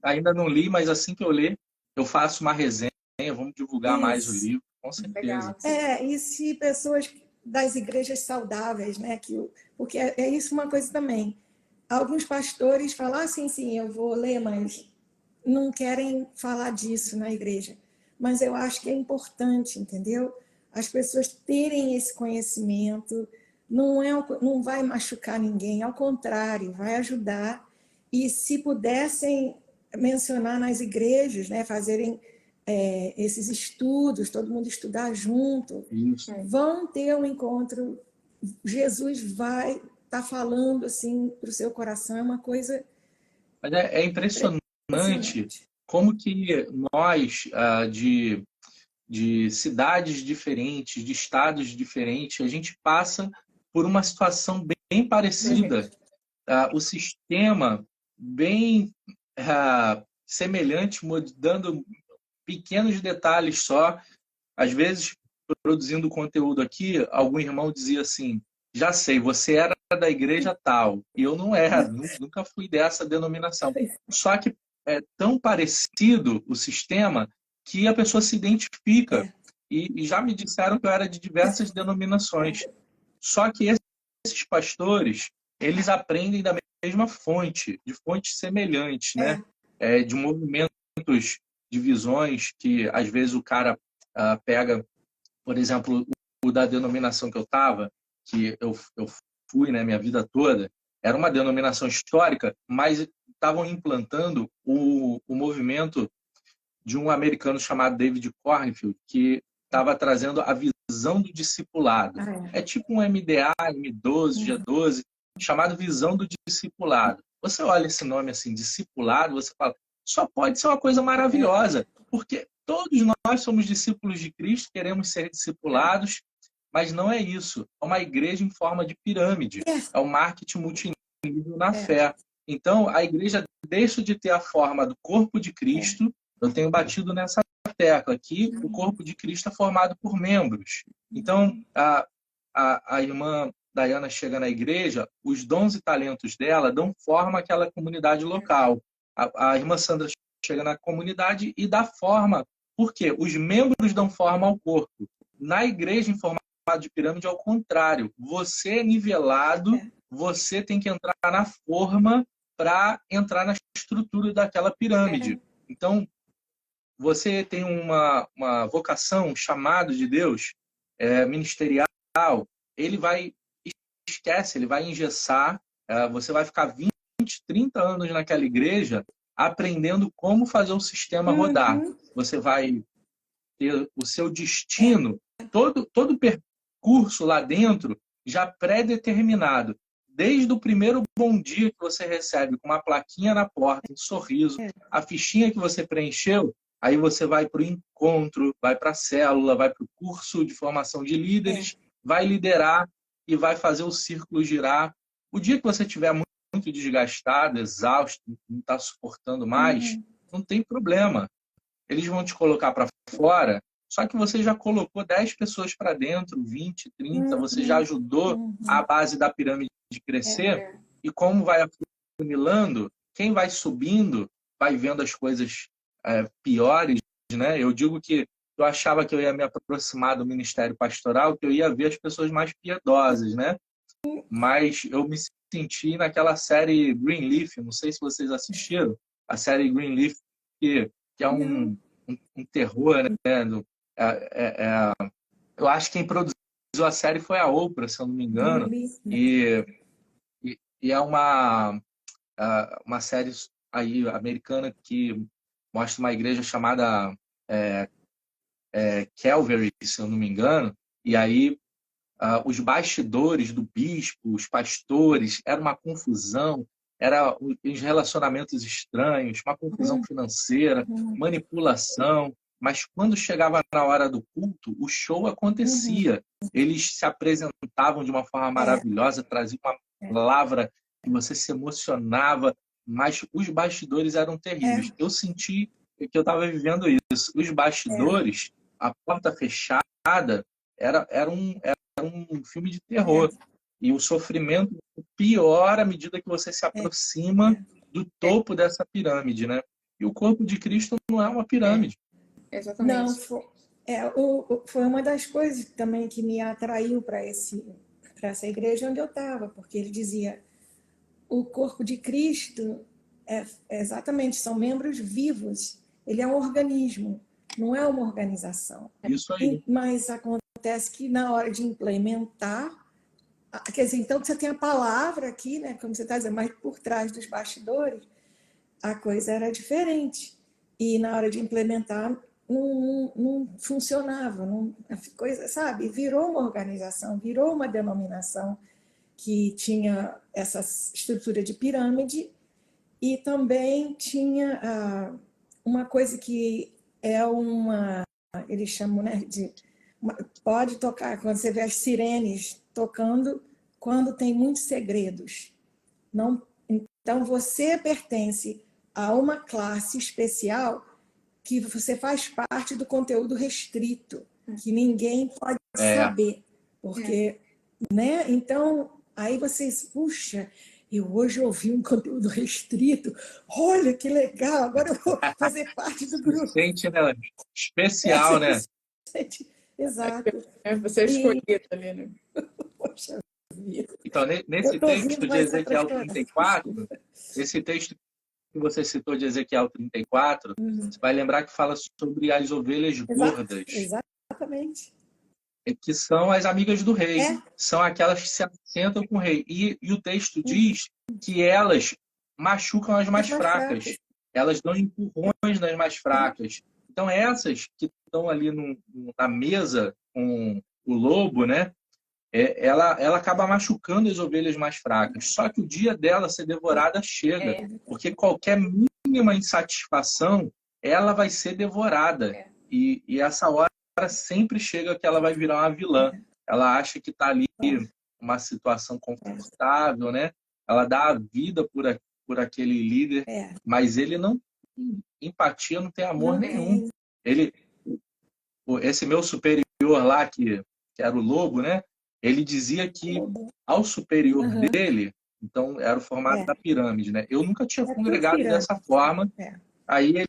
[SPEAKER 1] ainda não li, mas assim que eu ler, eu faço uma resenha, vamos divulgar mais o livro, com certeza.
[SPEAKER 2] E se pessoas das igrejas saudáveis, né? Porque é isso uma coisa também. Alguns pastores falam, sim, eu vou ler, mas não querem falar disso na igreja. Mas eu acho que é importante, entendeu? As pessoas terem esse conhecimento, não vai machucar ninguém, ao contrário, vai ajudar. E se pudessem mencionar nas igrejas, né, fazerem esses estudos, todo mundo estudar junto, vão ter um encontro, Jesus vai estar falando assim para o seu coração, é uma coisa...
[SPEAKER 1] Mas é impressionante como que nós, de cidades diferentes, de estados diferentes, a gente passa por uma situação bem parecida. O sistema bem semelhante, dando pequenos detalhes só. Às vezes, produzindo conteúdo aqui, algum irmão dizia assim, já sei, você era da igreja tal, e eu não era, nunca fui dessa denominação. Só que é tão parecido o sistema que a pessoa se identifica. E já me disseram que eu era de diversas denominações. Só que esses pastores, eles aprendem da mesma fonte, de fontes semelhantes, né? De movimentos, de visões que, às vezes, o cara pega, por exemplo, o da denominação que eu estava, que eu fui, né, minha vida toda, era uma denominação histórica, mas estavam implantando o movimento de um americano chamado David Cornfield, que estava trazendo a visão do discipulado. É tipo um MDA, M12, G12, chamado visão do discipulado. Você olha esse nome assim, discipulado, você fala, só pode ser uma coisa maravilhosa, porque todos nós somos discípulos de Cristo, queremos ser discipulados, mas não é isso. É uma igreja em forma de pirâmide. É o marketing multinível na fé. Então, a igreja deixa de ter a forma do corpo de Cristo. Eu tenho batido nessa tecla aqui, o corpo de Cristo é formado por membros. Então, a irmã Dayana chega na igreja, os dons e talentos dela dão forma àquela comunidade local. A irmã Sandra chega na comunidade e dá forma. Por quê? Os membros dão forma ao corpo. Na igreja, em formato de pirâmide, é o contrário. Você é nivelado, você tem que entrar na forma para entrar na estrutura daquela pirâmide. Então, você tem uma vocação, um chamado de Deus ministerial, ele vai ele vai engessar, você vai ficar 20, 30 anos naquela igreja aprendendo como fazer o sistema rodar. Você vai ter o seu destino, todo o percurso lá dentro já pré-determinado. Desde o primeiro bom dia que você recebe, com uma plaquinha na porta, um sorriso, a fichinha que você preencheu, aí você vai para o encontro, vai para a célula, vai para o curso de formação de líderes, vai liderar e vai fazer o círculo girar. O dia que você estiver muito desgastado, exausto, não está suportando mais, não tem problema. Eles vão te colocar para fora, só que você já colocou 10 pessoas para dentro, 20, 30, você já ajudou a base da pirâmide de crescer. E como vai afunilando, quem vai subindo vai vendo as coisas piores, né? Eu digo que eu achava que eu ia me aproximar do ministério pastoral, que eu ia ver as pessoas mais piedosas, né? Mas eu me senti naquela série Greenleaf, não sei se vocês assistiram, a série Greenleaf, que é um terror, né? Eu acho que quem produziu a série foi a Oprah, se eu não me engano, e é uma série aí americana que mostra uma igreja chamada Calvary, se eu não me engano, e aí os bastidores do bispo, os pastores, era uma confusão, era os relacionamentos estranhos, uma confusão financeira, manipulação, mas quando chegava na hora do culto, o show acontecia. Eles se apresentavam de uma forma maravilhosa, traziam uma palavra que você se emocionava, mas os bastidores eram terríveis. Eu senti que eu estava vivendo isso. Os bastidores, a porta fechada, era um filme de terror. E o sofrimento piora à medida que você se aproxima do topo dessa pirâmide, né? E o corpo de Cristo não é uma pirâmide.
[SPEAKER 3] Exatamente.
[SPEAKER 2] Não, foi uma das coisas também que me atraiu para essa igreja onde eu estava, porque ele dizia, o corpo de Cristo exatamente, são membros vivos, ele é um organismo, não é uma organização.
[SPEAKER 1] Isso aí.
[SPEAKER 2] Mas acontece que na hora de implementar, quer dizer, então você tem a palavra aqui, né, como você está dizendo, mas por trás dos bastidores, a coisa era diferente. E na hora de implementar, não funcionava, a coisa, sabe? Virou uma organização, virou uma denominação que tinha essa estrutura de pirâmide e também tinha uma coisa que eles chamam, né, pode tocar, quando você vê as sirenes tocando, quando tem muitos segredos. Então, você pertence a uma classe especial que você faz parte do conteúdo restrito, que ninguém pode saber. Porque, né? Então, aí vocês, puxa, eu hoje ouvi um conteúdo restrito, olha que legal, agora eu vou fazer parte do grupo.
[SPEAKER 1] Sente, né? Especial, né?
[SPEAKER 2] Exato.
[SPEAKER 3] Você escolheu ali, né?
[SPEAKER 2] Poxa vida.
[SPEAKER 1] Então, nesse texto de Ezequiel 34, esse texto que você citou de Ezequiel 34, você vai lembrar que fala sobre as ovelhas gordas.
[SPEAKER 2] Exatamente.
[SPEAKER 1] Que são as amigas do rei. São aquelas que se assentam com o rei. E o texto diz que elas machucam as mais fracas. Elas dão empurrões nas mais fracas. Então, essas que estão ali na mesa com o lobo, né? Ela acaba machucando as ovelhas mais fracas. Só que o dia dela ser devorada chega. Porque qualquer mínima insatisfação, ela vai ser devorada. E essa hora sempre chega que ela vai virar uma vilã. Ela acha que está ali uma situação confortável, né? Ela dá a vida por aquele líder, mas ele não tem empatia, não tem amor nenhum. Esse meu superior lá, que era o lobo, né? Ele dizia que ao superior dele, então era o formato da pirâmide, né? Eu nunca tinha congregado dessa forma. Aí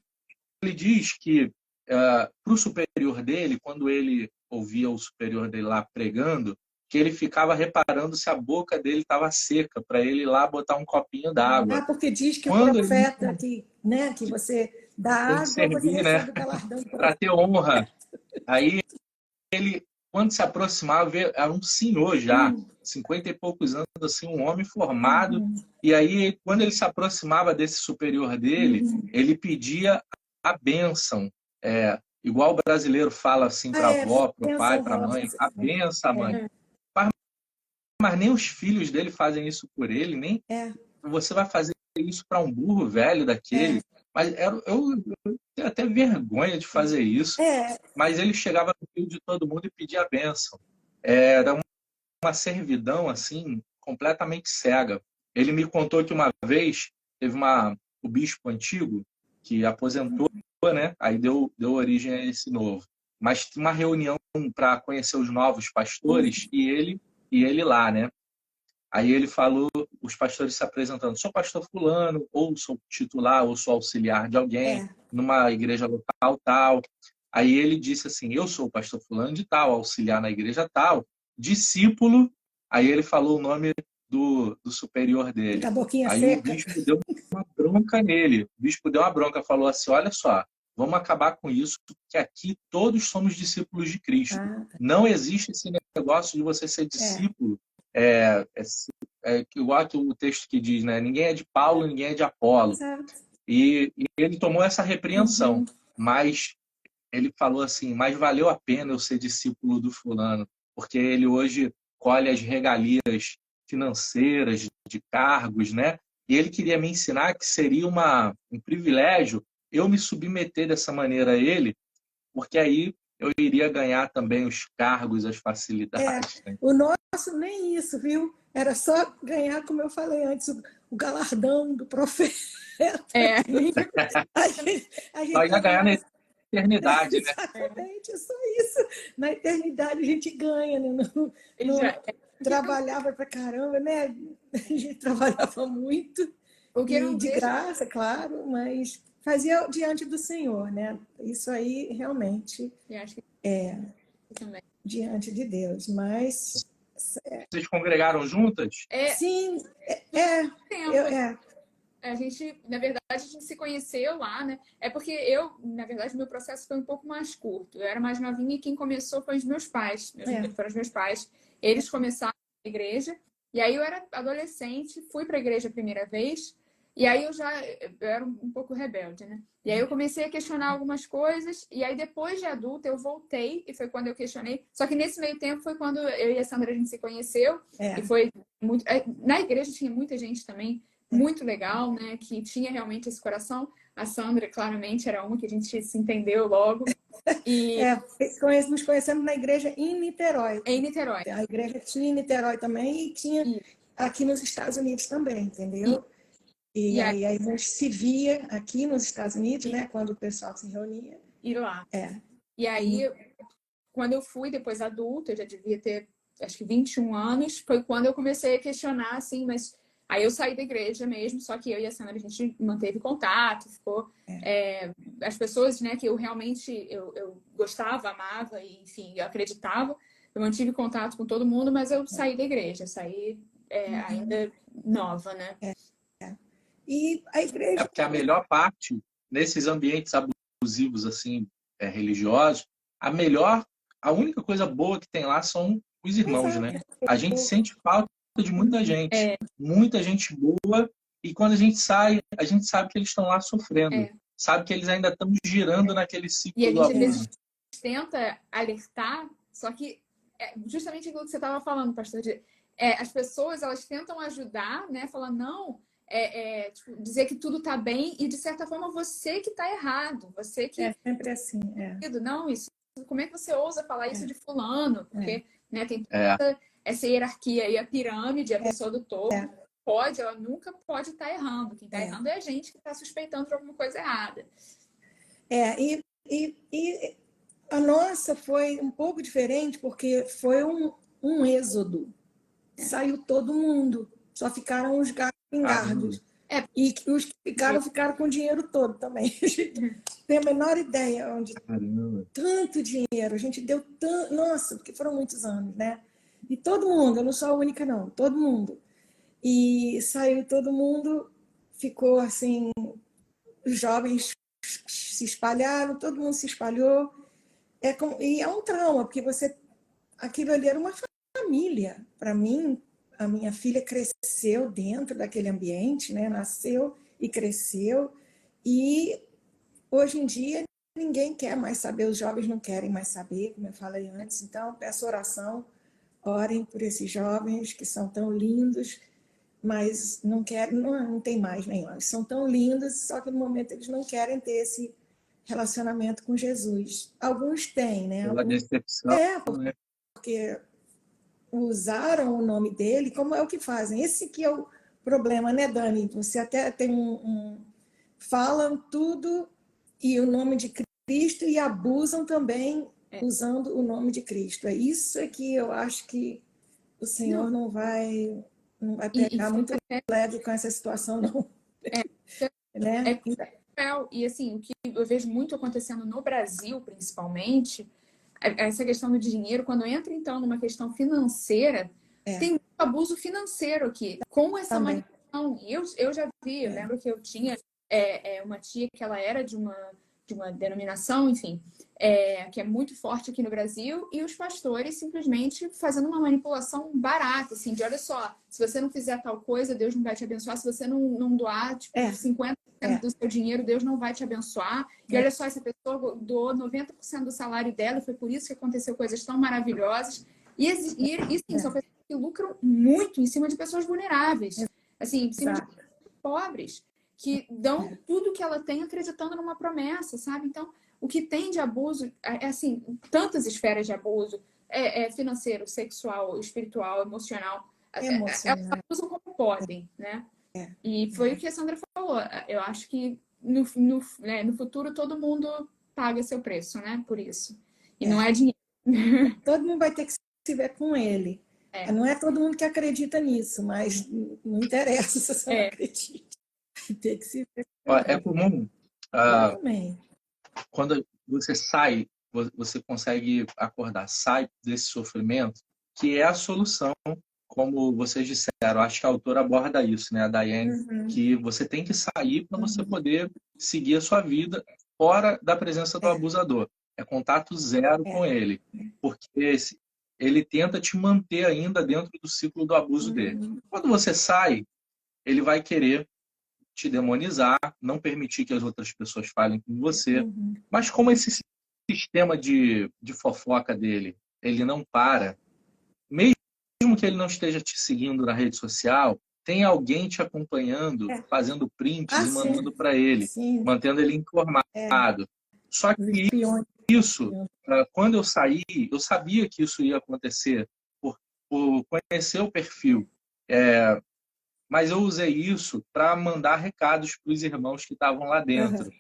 [SPEAKER 1] ele diz que para o superior dele, quando ele ouvia o superior dele lá pregando, que ele ficava reparando se a boca dele estava seca, para ele ir lá botar um copinho d'água.
[SPEAKER 2] Porque diz que o profeta que você dá água,
[SPEAKER 1] servir,
[SPEAKER 2] você recebe o galardão.
[SPEAKER 1] Para ter honra. Aí ele, quando se aproximava, era um senhor já, 50 e poucos anos, assim, um homem formado. E aí, quando ele se aproximava desse superior dele, ele pedia a bênção. Igual o brasileiro fala assim para a avó, para o pai, para a mãe, a bênção, mãe. Mas nem os filhos dele fazem isso por ele, nem você vai fazer isso para um burro velho daquele. Mas eu tenho até vergonha de fazer isso. Mas ele chegava no filho de todo mundo e pedia a bênção. Era uma servidão assim, completamente cega. Ele me contou que uma vez teve o bispo antigo que aposentou, né? Aí deu origem a esse novo. Mas tinha uma reunião para conhecer os novos pastores e ele lá, né? Aí ele falou, os pastores se apresentando, sou pastor fulano, ou sou titular, ou sou auxiliar de alguém, numa igreja local tal. Aí ele disse assim, eu sou o pastor fulano de tal, auxiliar na igreja tal, discípulo. Aí ele falou o nome do superior dele. Aí o bispo deu uma bronca nele. O bispo deu uma bronca, falou assim, olha só, vamos acabar com isso, porque aqui todos somos discípulos de Cristo. Não existe esse negócio de você ser discípulo. Igual o texto que diz, né? Ninguém é de Paulo, ninguém é de Apolo. E ele tomou essa repreensão. Mas ele falou assim, mas valeu a pena eu ser discípulo do fulano, porque ele hoje colhe as regalias financeiras de cargos, né? E ele queria me ensinar que seria um privilégio eu me submeter dessa maneira a ele, porque aí eu iria ganhar também os cargos, as facilidades. Né?
[SPEAKER 2] O nosso nem isso, viu? Era só ganhar, como eu falei antes, o galardão do profeta. A gente
[SPEAKER 1] só ia ganhar na eternidade, né?
[SPEAKER 2] Exatamente, é só isso. Na eternidade a gente ganha, né? Trabalhava pra caramba, né? A gente trabalhava muito. De graça, claro, mas fazia diante do Senhor, né? Isso aí realmente
[SPEAKER 3] também.
[SPEAKER 2] Diante de Deus, mas...
[SPEAKER 1] Vocês congregaram juntas?
[SPEAKER 2] Sim,
[SPEAKER 3] A gente, na verdade, a gente se conheceu lá, né? Porque na verdade, meu processo foi um pouco mais curto. Eu era mais novinha e quem começou foi os meus pais. Foram os meus pais. Eles começaram a igreja. E aí eu era adolescente, fui para a igreja a primeira vez. E aí eu era um pouco rebelde, né? E aí eu comecei a questionar algumas coisas. E aí depois de adulta eu voltei e foi quando eu questionei. Só que nesse meio tempo foi quando eu e a Sandra a gente se conheceu. E foi muito... Na igreja tinha muita gente também muito legal, né? Que tinha realmente esse coração. A Sandra, claramente, era uma que a gente se entendeu logo.
[SPEAKER 2] Nos conhecemos na igreja em Niterói.
[SPEAKER 3] Em Niterói.
[SPEAKER 2] A igreja tinha em Niterói também e tinha aqui nos Estados Unidos também, entendeu? E aí a gente se via aqui nos Estados Unidos, né? Quando o pessoal se reunia.
[SPEAKER 3] Ir lá.
[SPEAKER 2] É.
[SPEAKER 3] E aí, quando eu fui depois adulta, eu já devia ter, acho que 21 anos, foi quando eu comecei a questionar, assim, mas... Aí eu saí da igreja mesmo, só que eu e a Sandra, a gente manteve contato, ficou... as pessoas, né, que eu realmente eu gostava, amava, e, enfim, eu acreditava, eu mantive contato com todo mundo, mas eu saí da igreja, saí ainda nova, né?
[SPEAKER 2] E a igreja...
[SPEAKER 1] Porque a melhor parte, nesses ambientes abusivos, assim, religiosos, a única coisa boa que tem lá são os irmãos, né? A gente sente falta de muita gente. Muita gente boa. E quando a gente sai, a gente sabe que eles estão lá sofrendo. Sabe que eles ainda estão girando naquele ciclo
[SPEAKER 3] e a
[SPEAKER 1] do
[SPEAKER 3] gente,
[SPEAKER 1] abuso.
[SPEAKER 3] às vezes, tenta alertar, só que justamente aquilo que você estava falando, pastor, as pessoas, elas tentam ajudar, né? Falando, não... tipo, dizer que tudo está bem e, de certa forma, você que está errado. Você que...
[SPEAKER 2] É sempre assim.
[SPEAKER 3] Não, isso... Como é que você ousa falar isso de fulano? Porque né, tem essa hierarquia aí, a pirâmide, a pessoa do topo, ela nunca pode estar errando. Quem está errando é a gente que está suspeitando de alguma coisa errada.
[SPEAKER 2] E a nossa foi um pouco diferente, porque foi um êxodo. Saiu todo mundo. Só ficaram os pingardos. E os que ficaram com o dinheiro todo também. A gente tem a menor ideia onde tanto dinheiro. A gente deu tanto. Nossa, porque foram muitos anos, né? E todo mundo, eu não sou a única, não, todo mundo. E saiu todo mundo, ficou assim, os jovens se espalharam, todo mundo se espalhou. E é um trauma, porque aquilo ali era uma família. Para mim, a minha filha cresceu dentro daquele ambiente, né? Nasceu e cresceu. E hoje em dia ninguém quer mais saber, os jovens não querem mais saber, como eu falei antes. Então, peço oração, orem por esses jovens que são tão lindos, mas não querem, não tem mais nenhum. Eles são tão lindos, só que no momento eles não querem ter esse relacionamento com Jesus. Alguns têm, né?
[SPEAKER 1] Pela decepção.
[SPEAKER 2] Porque usaram o nome dele, como é o que fazem. Esse que é o problema, né, Dani? Você até tem falam tudo e o nome de Cristo e abusam também usando o nome de Cristo. É isso que eu acho que o Senhor não vai pegar muito leve com essa situação, não. Né?
[SPEAKER 3] E assim, o que eu vejo muito acontecendo no Brasil, principalmente, essa questão do dinheiro, quando entra, então, numa questão financeira, tem muito abuso financeiro aqui, com essa manifestação. Eu já vi, eu lembro que eu tinha uma tia que ela era de uma denominação, enfim, que é muito forte aqui no Brasil, e os pastores simplesmente fazendo uma manipulação barata, assim, de olha só, se você não fizer tal coisa, Deus não vai te abençoar, se você não doar, tipo, 50% do seu dinheiro, Deus não vai te abençoar, e olha só, essa pessoa doou 90% do salário dela, e foi por isso que aconteceu coisas tão maravilhosas, e sim, são pessoas que lucram muito em cima de pessoas vulneráveis, assim, em cima de pessoas pobres, que dão tudo que ela tem acreditando numa promessa, sabe? Então, o que tem de abuso, assim, tantas esferas de abuso, financeiro, sexual, espiritual, emocional, elas abusam como podem, né? E foi o que a Sandra falou. Eu acho que no futuro todo mundo paga seu preço, né? Por isso. E não é dinheiro.
[SPEAKER 2] Todo mundo vai ter que se ver com ele. Não é todo mundo que acredita nisso, mas não interessa se você não acredita. Tem que se ver com ele.
[SPEAKER 1] É comum. Quando você sai, você consegue acordar, sai desse sofrimento, que é a solução, como vocês disseram. Acho que a autora aborda isso, né, a Diane, que você tem que sair para você poder seguir a sua vida fora da presença do abusador. É contato zero com ele, porque ele tenta te manter ainda dentro do ciclo do abuso dele. Quando você sai, ele vai querer te demonizar, não permitir que as outras pessoas falem com você. Mas como esse sistema de fofoca dele, ele não para, mesmo que ele não esteja te seguindo na rede social, tem alguém te acompanhando, fazendo prints e mandando para ele, mantendo ele informado. Só que isso, quando eu saí, eu sabia que isso ia acontecer por conhecer o perfil. mas eu usei isso para mandar recados para os irmãos que estavam lá dentro.
[SPEAKER 2] Uhum.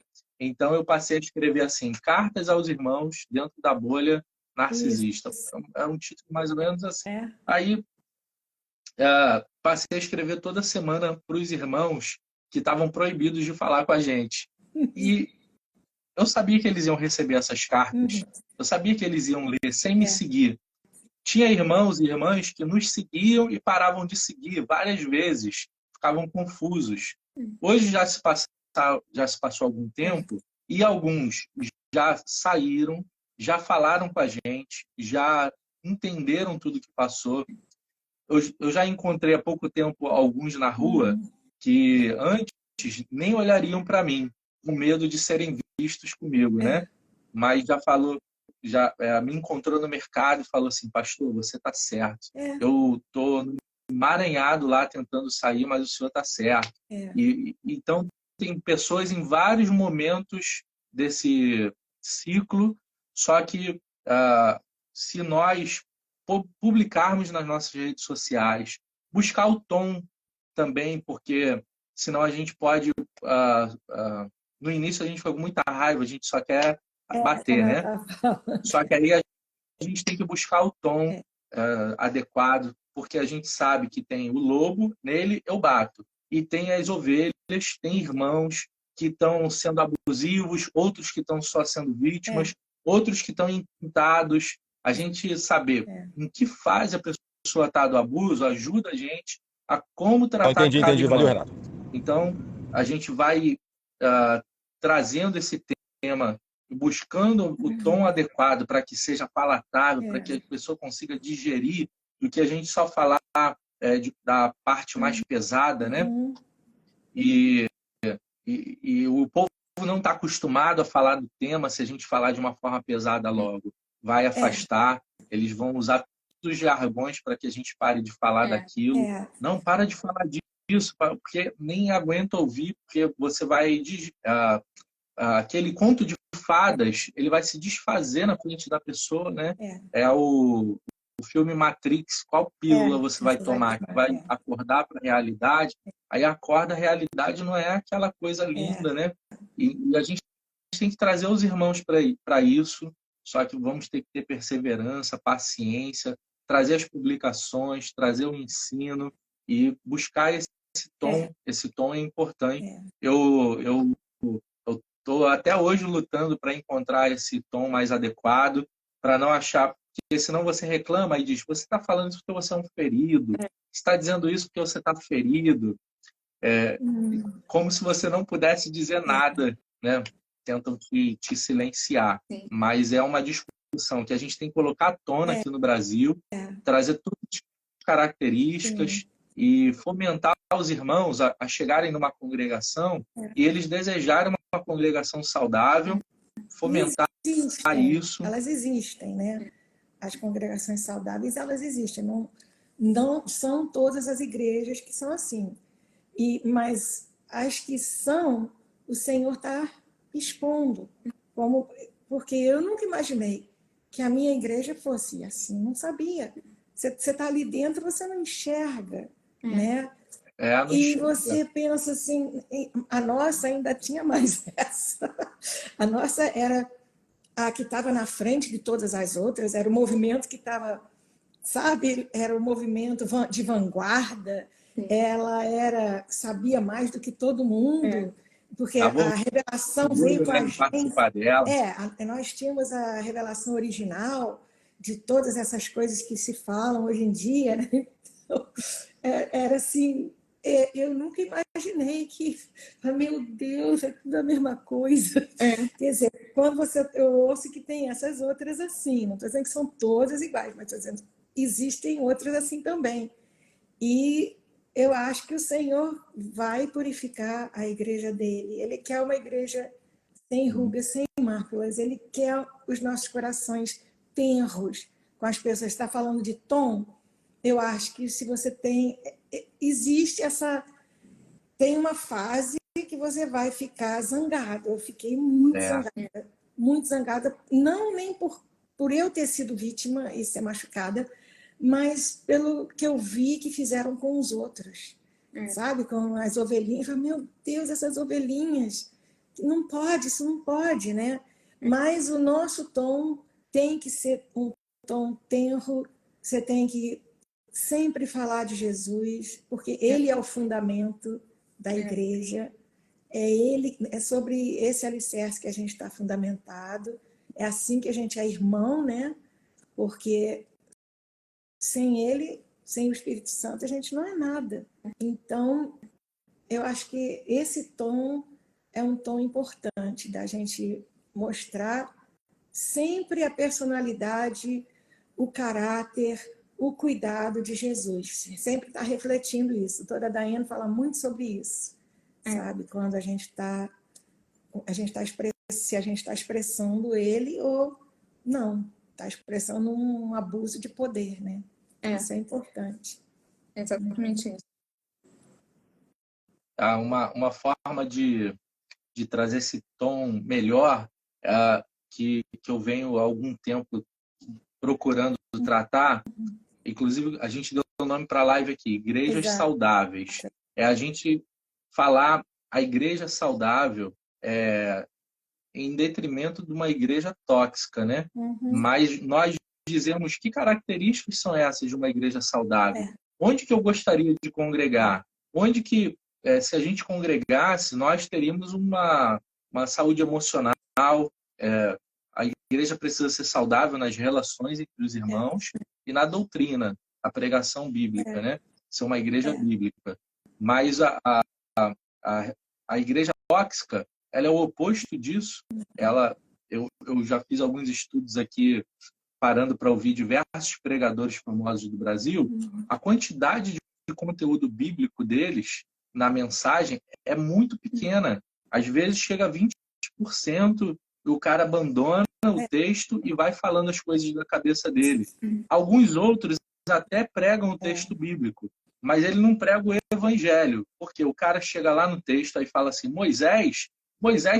[SPEAKER 1] Então, eu passei a escrever assim, cartas aos irmãos dentro da bolha narcisista.
[SPEAKER 2] Isso.
[SPEAKER 1] É um título mais ou menos assim.
[SPEAKER 2] É.
[SPEAKER 1] Aí, passei a escrever toda semana para os irmãos que estavam proibidos de falar com a gente. E eu sabia que eles iam receber essas cartas. Eu sabia que eles iam ler sem me seguir. Tinha irmãos e irmãs que nos seguiam e paravam de seguir várias vezes. Ficavam confusos. Hoje já se passou algum tempo e alguns já saíram, já falaram com a gente, já entenderam tudo que passou. Eu já encontrei há pouco tempo alguns na rua que antes nem olhariam para mim, com medo de serem vistos comigo, né? Mas já me encontrou no mercado e falou assim, pastor, você está certo. Eu estou emaranhado lá tentando sair, mas o senhor está certo. Então, tem pessoas em vários momentos desse ciclo, só que se nós publicarmos nas nossas redes sociais, buscar o tom também, porque senão a gente pode... no início a gente fica com muita raiva, a gente só quer bater, né? Só que aí a gente tem que buscar o tom adequado, porque a gente sabe que tem o lobo, nele eu bato. E tem as ovelhas, tem irmãos que estão sendo abusivos, outros que estão só sendo vítimas, outros que estão impintados. A gente saber em que fase a pessoa está do abuso ajuda a gente a como tratar cada irmão.
[SPEAKER 4] Valeu, Renato.
[SPEAKER 1] Então, a gente vai trazendo esse tema, buscando o tom adequado para que seja palatável, para que a pessoa consiga digerir, do que a gente só falar da parte mais pesada, né? E o povo não está acostumado a falar do tema. Se a gente falar de uma forma pesada logo, vai afastar. Eles vão usar todos os jargões para que a gente pare de falar daquilo. Não, para de falar disso, porque nem aguenta ouvir, porque você vai... aquele conto de fadas, ele vai se desfazer na frente da pessoa, né? O filme Matrix, qual pílula você vai tomar? Que vai acordar para a realidade? Aí acorda, a realidade não é aquela coisa linda, né? E a gente tem que trazer os irmãos para isso, só que vamos ter que ter perseverança, paciência, trazer as publicações, trazer o ensino e buscar esse tom. Esse tom é importante. Eu estou até hoje lutando para encontrar esse tom mais adequado, para não achar, porque senão você reclama e diz, você está falando isso porque você é um ferido, você está dizendo isso porque você está ferido. Como se você não pudesse dizer nada, né? Tentam te silenciar. Mas é uma discussão que a gente tem que colocar à tona aqui no Brasil, trazer todas as características e fomentar os irmãos a chegarem numa congregação e eles desejarem uma congregação saudável, fomentar isso.
[SPEAKER 2] Elas existem, né? As congregações saudáveis, elas existem. Não são todas as igrejas que são assim. Mas as que são, o Senhor está expondo. Porque eu nunca imaginei que a minha igreja fosse assim. Não sabia. Você está ali dentro, você não enxerga, né? E você pensa assim, a nossa ainda tinha mais essa. A nossa era a que estava na frente de todas as outras, era o movimento que estava, sabe, era o movimento de vanguarda. Ela sabia mais do que todo mundo, porque a revelação veio com a gente. Nós tínhamos a revelação original de todas essas coisas que se falam hoje em dia, né? Então, era assim, eu nunca imaginei que, meu Deus, é tudo a mesma coisa. Quer dizer, quando eu ouço que tem essas outras assim, não estou dizendo que são todas iguais, mas estou dizendo que existem outras assim também. E eu acho que o Senhor vai purificar a igreja dele. Ele quer uma igreja sem rugas, sem máculas. Ele quer os nossos corações tenros com as pessoas. Está falando de tom? Eu acho que se você existe tem uma fase que você vai ficar zangado. Eu fiquei muito zangada, não nem por eu ter sido vítima e ser machucada, mas pelo que eu vi que fizeram com os outros. sabe? Com as ovelhinhas. Eu falo, meu Deus, essas ovelhinhas. Não pode, isso não pode, né? Mas o nosso tom tem que ser um tom tenro, você tem que sempre falar de Jesus, porque ele é o fundamento da igreja, é sobre esse alicerce que a gente está fundamentado, é assim que a gente é irmão, né? Porque sem ele, sem o Espírito Santo, a gente não é nada. Então, eu acho que esse tom é um tom importante da gente mostrar sempre a personalidade, o caráter, o cuidado de Jesus. Sempre está refletindo isso. Toda a Daiane fala muito sobre isso, sabe? Quando a gente está se a gente está expressando ele ou não, está expressando um abuso de poder, né? Isso é importante.
[SPEAKER 3] Exatamente isso.
[SPEAKER 1] Uma forma de trazer esse tom melhor que eu venho há algum tempo procurando tratar, inclusive a gente deu o nome para a live aqui, Igrejas Saudáveis. É a gente falar a igreja saudável em detrimento de uma igreja tóxica, né? Mas nós dizemos que características são essas de uma igreja saudável? Onde que eu gostaria de congregar? Onde que, se a gente congregasse, nós teríamos uma saúde emocional, a igreja precisa ser saudável nas relações entre os irmãos e na doutrina, a pregação bíblica, né? Ser uma igreja bíblica. Mas a igreja tóxica, ela é o oposto disso. Eu já fiz alguns estudos aqui, parando para ouvir diversos pregadores famosos do Brasil. A quantidade de conteúdo bíblico deles na mensagem é muito pequena. Às vezes chega a 20%, e o cara abandona o texto e vai falando as coisas da cabeça dele. Alguns outros até pregam o texto bíblico, mas ele não prega o evangelho, porque o cara chega lá no texto e fala assim, Moisés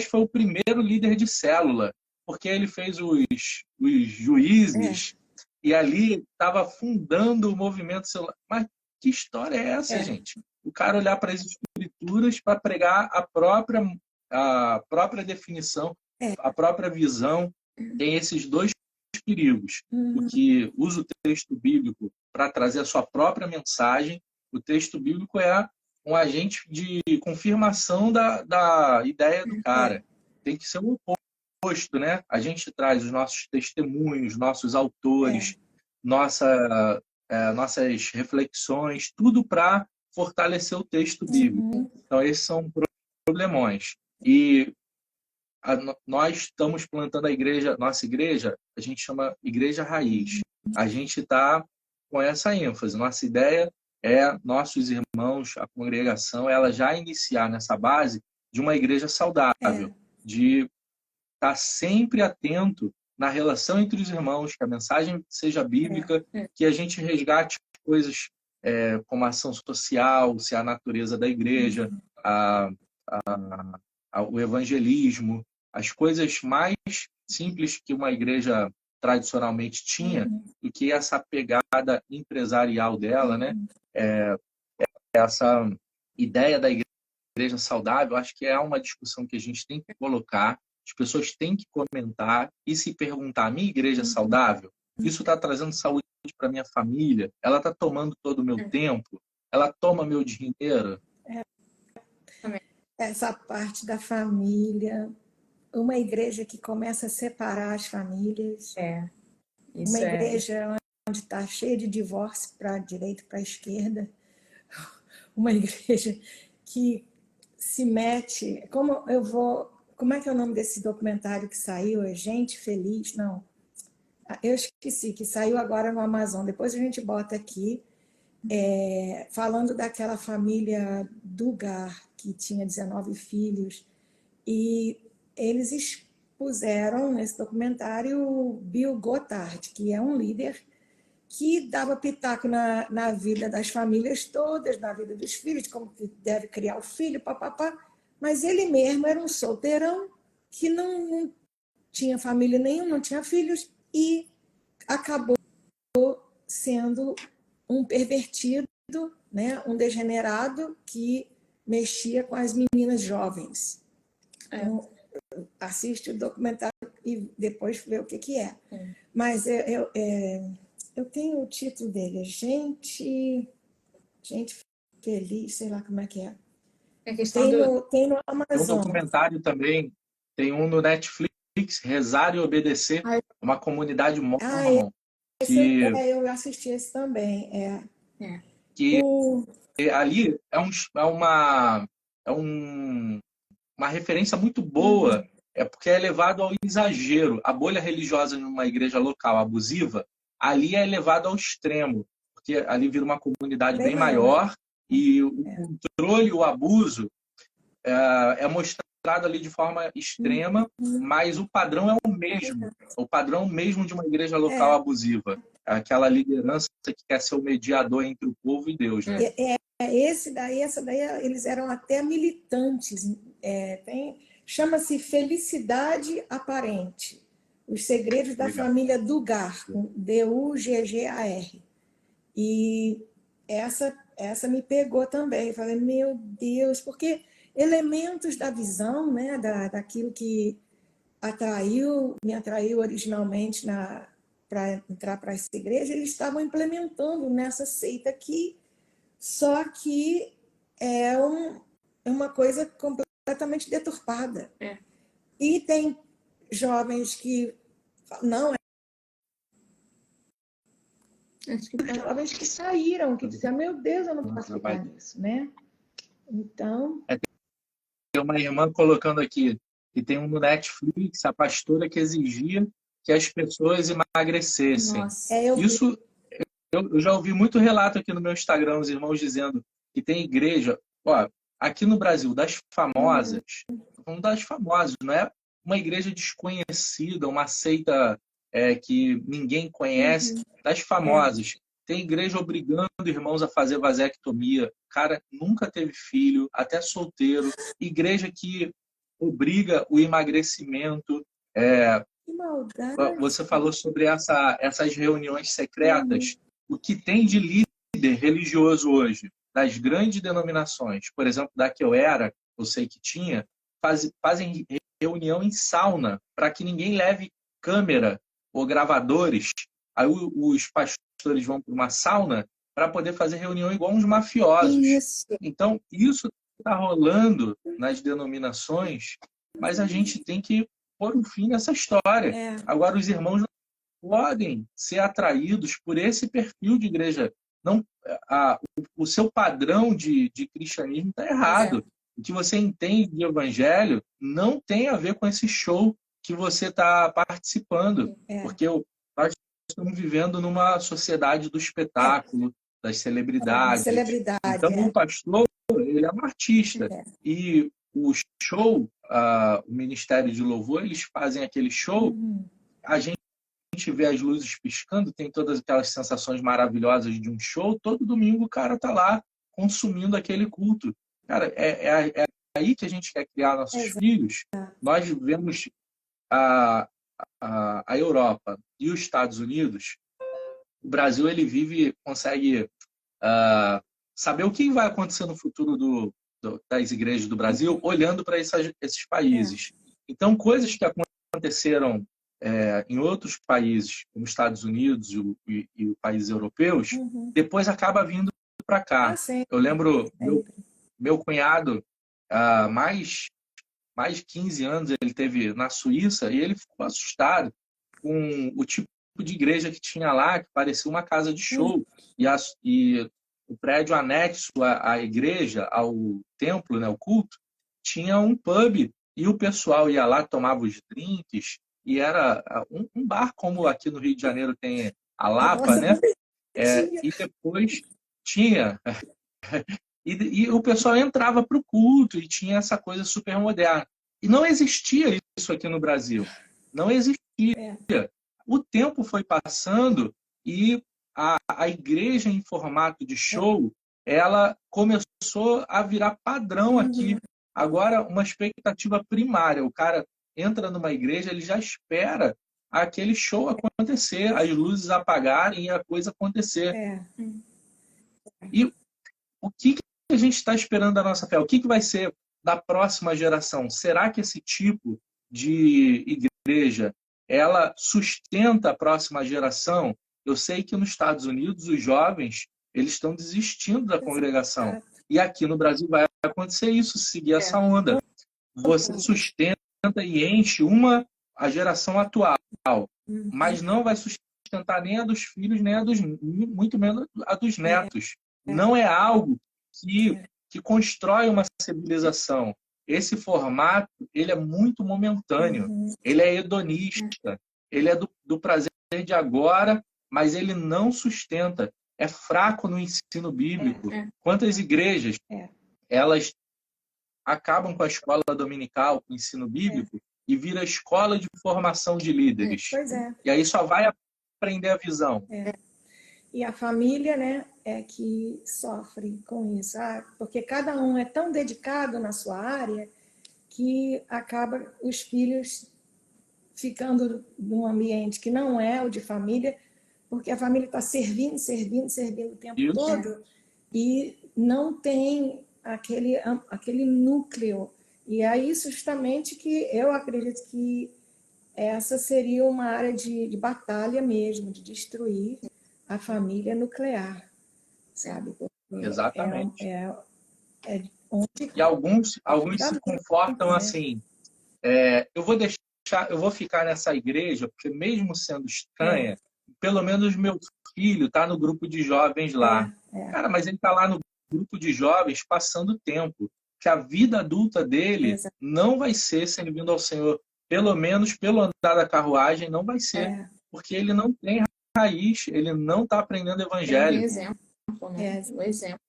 [SPEAKER 1] foi o primeiro líder de célula, porque ele fez os juízes e ali estava fundando o movimento celular. Mas que história é essa, gente? O cara olhar para as escrituras para pregar a própria definição, a própria visão. Tem esses dois perigos. O que usa o texto bíblico para trazer a sua própria mensagem. O texto bíblico é um agente de confirmação da ideia do cara. Tem que ser o oposto, né? A gente traz os nossos testemunhos, nossos autores, nossas reflexões, tudo para fortalecer o texto bíblico. Então, esses são problemões. E nós estamos plantando nossa igreja, a gente chama Igreja Raiz. A gente está com essa ênfase. Nossa ideia é nossos irmãos, a congregação, ela já iniciar nessa base de uma igreja saudável, de estar sempre atento na relação entre os irmãos, que a mensagem seja bíblica, que a gente resgate coisas como a ação social, se a natureza da igreja, o evangelismo, as coisas mais simples que uma igreja tradicionalmente tinha, do que essa pegada empresarial dela, né? Essa ideia da igreja saudável, acho que é uma discussão que a gente tem que colocar, as pessoas têm que comentar e se perguntar, minha igreja é saudável? Isso está trazendo saúde para minha família? Ela está tomando todo o meu tempo? Ela toma meu dinheiro?
[SPEAKER 2] Essa parte da família, uma igreja que começa a separar as famílias, uma igreja onde está cheia de divórcio para a direita e para a esquerda, uma igreja que se mete... Como é que é o nome desse documentário que saiu? É Gente Feliz? Não. Eu esqueci, que saiu agora no Amazon. Depois a gente bota aqui, falando daquela família Duggar, que tinha 19 filhos. E eles expuseram nesse documentário o Bill Gothard, que é um líder que dava pitaco na vida das famílias todas, na vida dos filhos, como que deve criar o filho, papapá. Mas ele mesmo era um solteirão que não tinha família nenhuma, não tinha filhos e acabou sendo um pervertido né, um degenerado que mexia com as meninas jovens. Então, assiste o documentário e depois vê o que é. Mas eu tenho o título dele, Gente Feliz, sei lá como é que é. Tem no
[SPEAKER 1] Tem um
[SPEAKER 2] Amazon.
[SPEAKER 1] documentário também, tem um no Netflix, Rezar e Obedecer, uma comunidade mormon.
[SPEAKER 2] Eu assisti esse também.
[SPEAKER 1] Que ali uma referência muito boa, porque é levado ao exagero. A bolha religiosa numa igreja local abusiva, ali é levado ao extremo, porque ali vira uma comunidade bem maior e o controle, o abuso é mostrado ali de forma extrema, mas o padrão é o mesmo. O padrão mesmo de uma igreja local abusiva. Aquela liderança que quer ser o mediador entre o povo e Deus. Né?
[SPEAKER 2] Essa daí, eles eram até militantes. Chama-se Felicidade Aparente. Os Segredos da Família Duggar, com D-U-G-G-A-R. E essa me pegou também. Eu falei, meu Deus, porque elementos da visão, né, daquilo que me atraiu originalmente para entrar para essa igreja, eles estavam implementando nessa seita aqui, só que é uma coisa completamente deturpada. E tem jovens que não, jovens que saíram, que disseram, meu Deus, eu não posso ficar nisso, né? Então...
[SPEAKER 1] Tem uma irmã colocando aqui, que tem um no Netflix, a pastora que exigia que as pessoas emagrecessem. Isso, eu já ouvi muito relato aqui no meu Instagram, os irmãos dizendo que tem igreja, aqui no Brasil, das famosas, não é uma igreja desconhecida, uma seita que ninguém conhece, das famosas. Tem igreja obrigando irmãos a fazer vasectomia. O cara nunca teve filho, até solteiro. Igreja que obriga o emagrecimento.
[SPEAKER 2] Que maldade.
[SPEAKER 1] Você falou sobre essas reuniões secretas. O que tem de líder religioso hoje, das grandes denominações, por exemplo, da que eu era, eu sei que tinha, fazem reunião em sauna para que ninguém leve câmera ou gravadores. Aí os pastores vão para uma sauna para poder fazer reunião igual uns mafiosos.
[SPEAKER 2] Isso.
[SPEAKER 1] Então, isso está rolando nas denominações, mas a gente tem que pôr um fim nessa história. Agora, os irmãos não podem ser atraídos por esse perfil de igreja. Não, o seu padrão de cristianismo está errado. O que você entende de evangelho não tem a ver com esse show que você está participando. Porque nós estamos vivendo numa sociedade do espetáculo, das celebridades. Então, o pastor, ele é um artista. E o show, o Ministério de Louvor, eles fazem aquele show, a gente vê as luzes piscando, tem todas aquelas sensações maravilhosas de um show, todo domingo o cara está lá consumindo aquele culto. Cara, é aí que a gente quer criar nossos filhos. Nós vemos a Europa e os Estados Unidos. O Brasil, ele consegue saber o que vai acontecer no futuro das igrejas do Brasil, olhando para esses países. Então, coisas que aconteceram em outros países, como os Estados Unidos e países europeus, depois acaba vindo para cá. Eu lembro, meu cunhado, mais de 15 anos, ele teve na Suíça, e ele ficou assustado com o tipo de igreja que tinha lá, que parecia uma casa de show. E o prédio anexo à igreja, ao templo, né, o culto, tinha um pub, e o pessoal ia lá, tomava os drinks, e era um bar como aqui no Rio de Janeiro tem a Lapa, né? E depois tinha... E o pessoal entrava para o culto e tinha essa coisa super moderna. E não existia isso aqui no Brasil. Não existia. O tempo foi passando e a igreja em formato de show, ela começou a virar padrão aqui. Agora, uma expectativa primária. O cara entra numa igreja, ele já espera aquele show acontecer, as luzes apagarem e a coisa acontecer. que a gente está esperando da nossa fé? O que vai ser da próxima geração? Será que esse tipo de igreja, ela sustenta a próxima geração? Eu sei que nos Estados Unidos, os jovens, eles estão desistindo da congregação. E aqui no Brasil vai acontecer isso, seguir essa onda. Você sustenta e enche a geração atual, mas não vai sustentar nem a dos filhos, nem a dos, muito menos a dos netos. Não é algo que constrói uma civilização. Esse formato, ele é muito momentâneo, ele é hedonista, ele é do prazer de agora, mas ele não sustenta. É fraco no ensino bíblico. Quantas igrejas, elas acabam com a escola dominical, com o ensino bíblico, e vira escola de formação de líderes. E aí só vai aprender a visão.
[SPEAKER 2] E a família, né, é que sofre com isso. Porque cada um é tão dedicado na sua área que acaba os filhos ficando num ambiente que não é o de família, porque a família está servindo o tempo todo e não tem aquele núcleo. E é isso justamente que eu acredito que essa seria uma área de batalha mesmo, de destruir a família nuclear, sabe? Porque
[SPEAKER 1] exatamente.
[SPEAKER 2] onde...
[SPEAKER 1] E alguns se confortam assim, eu vou ficar nessa igreja, porque mesmo sendo estranha, pelo menos meu filho está no grupo de jovens lá. Cara, mas ele está lá no grupo de jovens passando tempo, que a vida adulta dele não vai ser servindo ao Senhor, pelo menos pelo andar da carruagem não vai ser, porque ele não tem raiz, ele não está aprendendo evangelho.
[SPEAKER 3] Um exemplo, né? Um exemplo.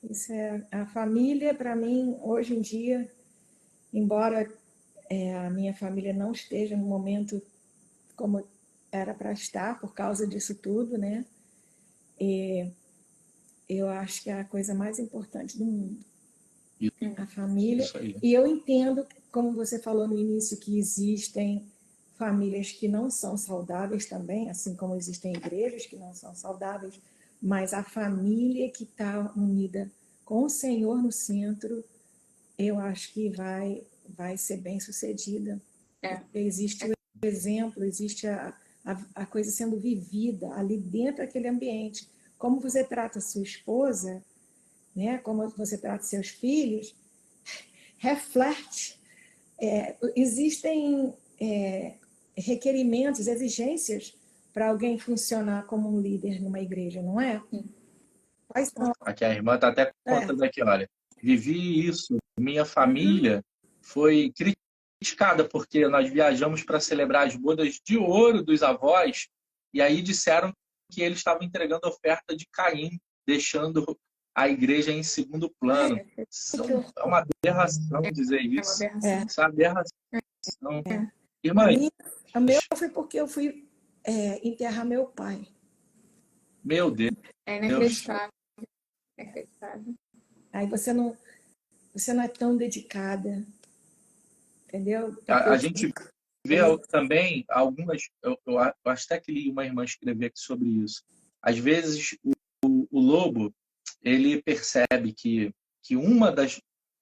[SPEAKER 2] Isso a família, para mim, hoje em dia, embora a minha família não esteja no momento como era para estar por causa disso tudo, né? Eu acho que é a coisa mais importante do mundo. A família. E eu entendo, como você falou no início, que existem famílias que não são saudáveis também, assim como existem igrejas que não são saudáveis, mas a família que está unida com o Senhor no centro, eu acho que vai ser bem sucedida. Existe o exemplo, existe a coisa sendo vivida ali dentro daquele ambiente. Como você trata sua esposa, né? Como você trata seus filhos, reflete. Existem requerimentos, exigências para alguém funcionar como um líder numa igreja, não é? Quais são?
[SPEAKER 1] Aqui a irmã está até contando aqui, olha, vivi isso, minha família foi criticada porque nós viajamos para celebrar as bodas de ouro dos avós e aí disseram que eles estavam entregando oferta de Caim, deixando a igreja em segundo plano. É uma aberração dizer isso. Isso é uma aberração. Irmã,
[SPEAKER 2] a meu foi porque eu fui enterrar meu pai.
[SPEAKER 1] Meu Deus.
[SPEAKER 3] É inacreditável.
[SPEAKER 2] Aí você não é tão dedicada, entendeu?
[SPEAKER 1] A gente vê também algumas... Eu acho até que li uma irmã escrever aqui sobre isso. Às vezes, o lobo, ele percebe que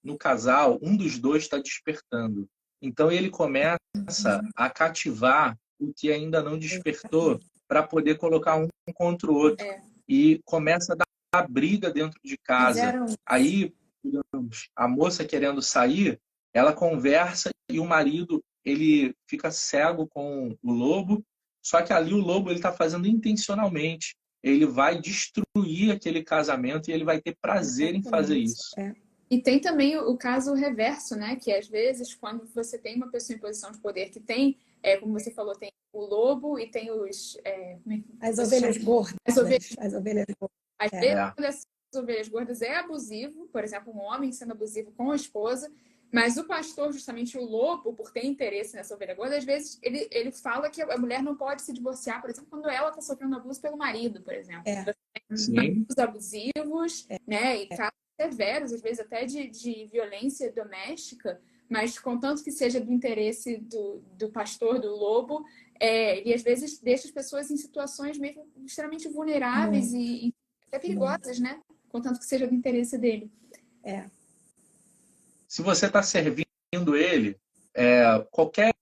[SPEAKER 1] no casal, um dos dois está despertando. Então, ele começa a cativar o que ainda não despertou para poder colocar um contra o outro. E começa a dar briga dentro de casa. Aí, digamos, a moça querendo sair, ela conversa e o marido, ele fica cego com o lobo, só que ali o lobo ele está fazendo intencionalmente. Ele vai destruir aquele casamento e ele vai ter prazer em fazer isso.
[SPEAKER 3] E tem também o caso reverso, né? Que às vezes, quando você tem uma pessoa em posição de poder que tem, como você falou, tem o lobo e tem
[SPEAKER 2] as ovelhas gordas. As ovelhas gordas.
[SPEAKER 3] Às vezes, dessas ovelhas gordas é abusivo, por exemplo, um homem sendo abusivo com a esposa, mas o pastor, justamente o lobo, por ter interesse nessa ovelha gorda, às vezes ele fala que a mulher não pode se divorciar, por exemplo, quando ela está sofrendo abuso pelo marido, por exemplo. Abusos abusivos, né? E casos severos, às vezes até de violência doméstica, mas contanto que seja do interesse do pastor, do lobo, ele às vezes deixa as pessoas em situações mesmo extremamente vulneráveis e até perigosas, né? Contanto que seja do interesse dele.
[SPEAKER 1] Se você está servindo ele, qualquer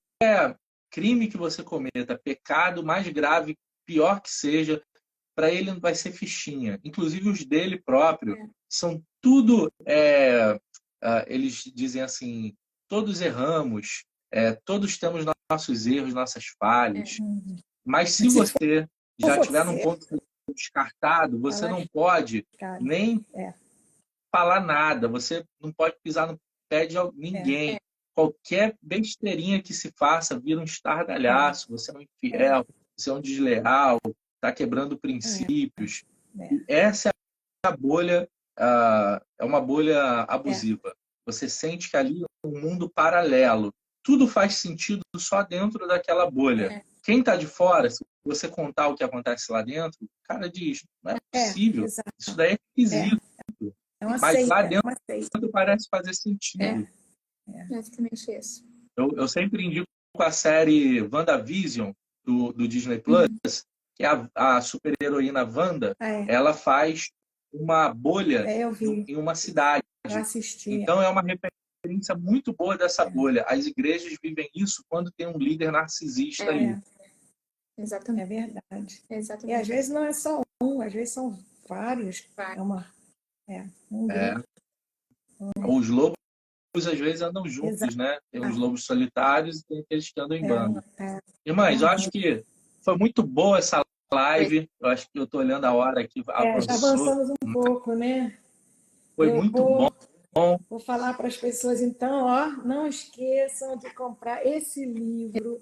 [SPEAKER 1] crime que você cometa, pecado mais grave, pior que seja, para ele não vai ser fichinha. Inclusive os dele próprio são tudo... eles dizem assim, todos erramos, todos temos nossos erros, nossas falhas. Mas se você já estiver num ponto descartado, você não pode nem falar nada, você não pode pisar no pé de ninguém. Qualquer besteirinha que se faça vira um estardalhaço, você é um infiel, você é um desleal, está quebrando princípios. Essa é a bolha, é uma bolha abusiva. Você sente que ali é um mundo paralelo. Tudo faz sentido só dentro daquela bolha. Quem está de fora, se você contar o que acontece lá dentro, o cara diz, não é possível, isso daí é esquisito. Mas lá dentro parece fazer sentido.
[SPEAKER 3] Exatamente isso.
[SPEAKER 1] Eu sempre indico a série WandaVision, do Disney Plus, que é a super-heroína Wanda, ela faz uma bolha em uma cidade. Então é uma referência muito boa dessa bolha. As igrejas vivem isso quando tem um líder narcisista ali.
[SPEAKER 3] Exatamente.
[SPEAKER 2] É verdade.
[SPEAKER 3] Exatamente.
[SPEAKER 2] E às vezes não é só um, às vezes são vários. Um grupo.
[SPEAKER 1] Os lobos às vezes andam juntos, né? Tem os lobos solitários e tem aqueles que andam em bando. Irmãs, eu acho que foi muito boa essa live. Eu acho que eu estou olhando a hora aqui.
[SPEAKER 2] Já avançamos um pouco, né?
[SPEAKER 1] Foi muito bom.
[SPEAKER 2] Vou falar para as pessoas, então, não esqueçam de comprar esse livro,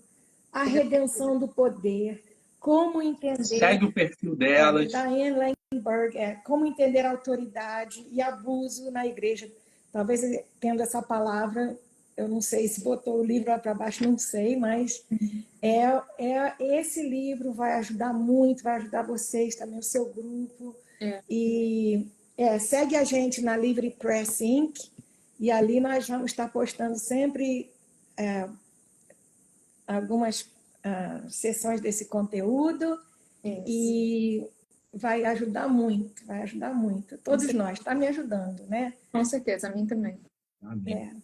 [SPEAKER 2] A Redenção do Poder, como entender...
[SPEAKER 1] Segue o perfil delas.
[SPEAKER 2] Diane Langberg, como entender autoridade e abuso na igreja. Talvez tendo essa palavra, eu não sei se botou o livro lá para baixo, não sei, mas esse livro vai ajudar muito, vai ajudar vocês também, o seu grupo. E segue a gente na Livre Press Inc. E ali nós vamos estar postando sempre algumas sessões desse conteúdo. E vai ajudar muito, vai ajudar muito. Todos nós, está me ajudando, né?
[SPEAKER 3] Com certeza, a mim também.
[SPEAKER 1] Amém.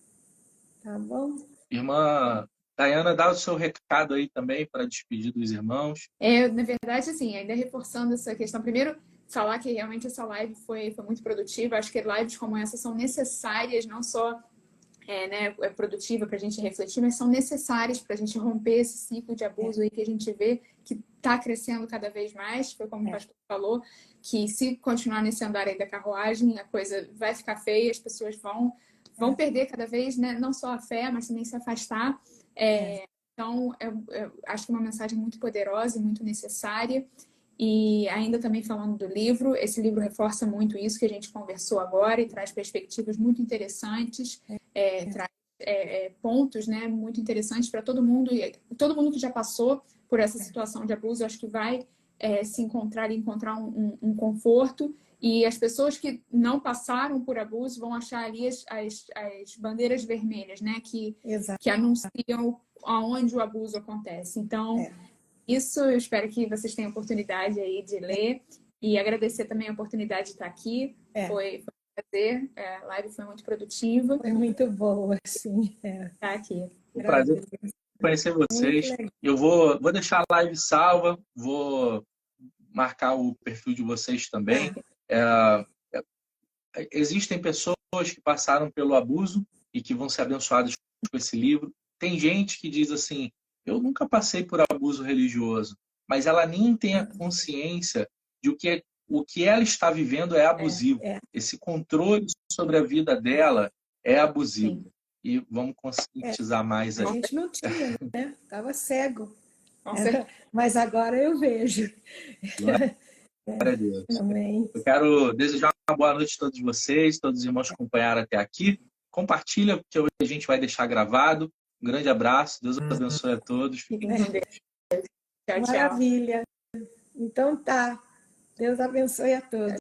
[SPEAKER 2] Tá bom?
[SPEAKER 1] Irmã Dayana, dá o seu recado aí também para despedir dos irmãos.
[SPEAKER 3] Na verdade, assim, ainda reforçando essa questão, primeiro, falar que realmente essa live foi muito produtiva. Acho que lives como essa são necessárias, não só produtiva para a gente refletir, mas são necessárias para a gente romper esse ciclo de abuso aí que a gente vê que está crescendo cada vez mais. Foi como o pastor falou, que se continuar nesse andar aí da carruagem, a coisa vai ficar feia, as pessoas vão perder cada vez, né, não só a fé, mas também se afastar. Então, eu acho que é uma mensagem muito poderosa e muito necessária. E ainda também falando do livro, esse livro reforça muito isso que a gente conversou agora e traz perspectivas muito interessantes, traz pontos, né, muito interessantes para todo mundo que já passou por essa situação de abuso, acho que vai se encontrar um conforto, e as pessoas que não passaram por abuso vão achar ali as bandeiras vermelhas, né, que anunciam aonde o abuso acontece. Então, isso, eu espero que vocês tenham oportunidade aí de ler e agradecer também a oportunidade de estar aqui. Foi um prazer, a live foi muito produtiva.
[SPEAKER 2] Foi muito boa, sim.
[SPEAKER 3] Estar aqui.
[SPEAKER 1] Um prazer conhecer vocês. Eu vou deixar a live salva, vou marcar o perfil de vocês também. Existem pessoas que passaram pelo abuso e que vão ser abençoadas com esse livro. Tem gente que diz assim, eu nunca passei por abuso religioso, mas ela nem tem a consciência de o que ela está vivendo é abusivo. Esse controle sobre a vida dela é abusivo. Sim. E vamos conscientizar mais aí.
[SPEAKER 2] A gente não tinha, né? Estava cego. Mas agora eu vejo.
[SPEAKER 1] Glória a Deus.
[SPEAKER 2] Amém.
[SPEAKER 1] Eu quero desejar uma boa noite a todos vocês, todos os irmãos que acompanharam até aqui. Compartilha, porque hoje a gente vai deixar gravado. Um grande abraço, Deus abençoe a todos.
[SPEAKER 3] Fiquem com Deus. Tchau, tchau.
[SPEAKER 2] Maravilha. Então tá. Deus abençoe a todos.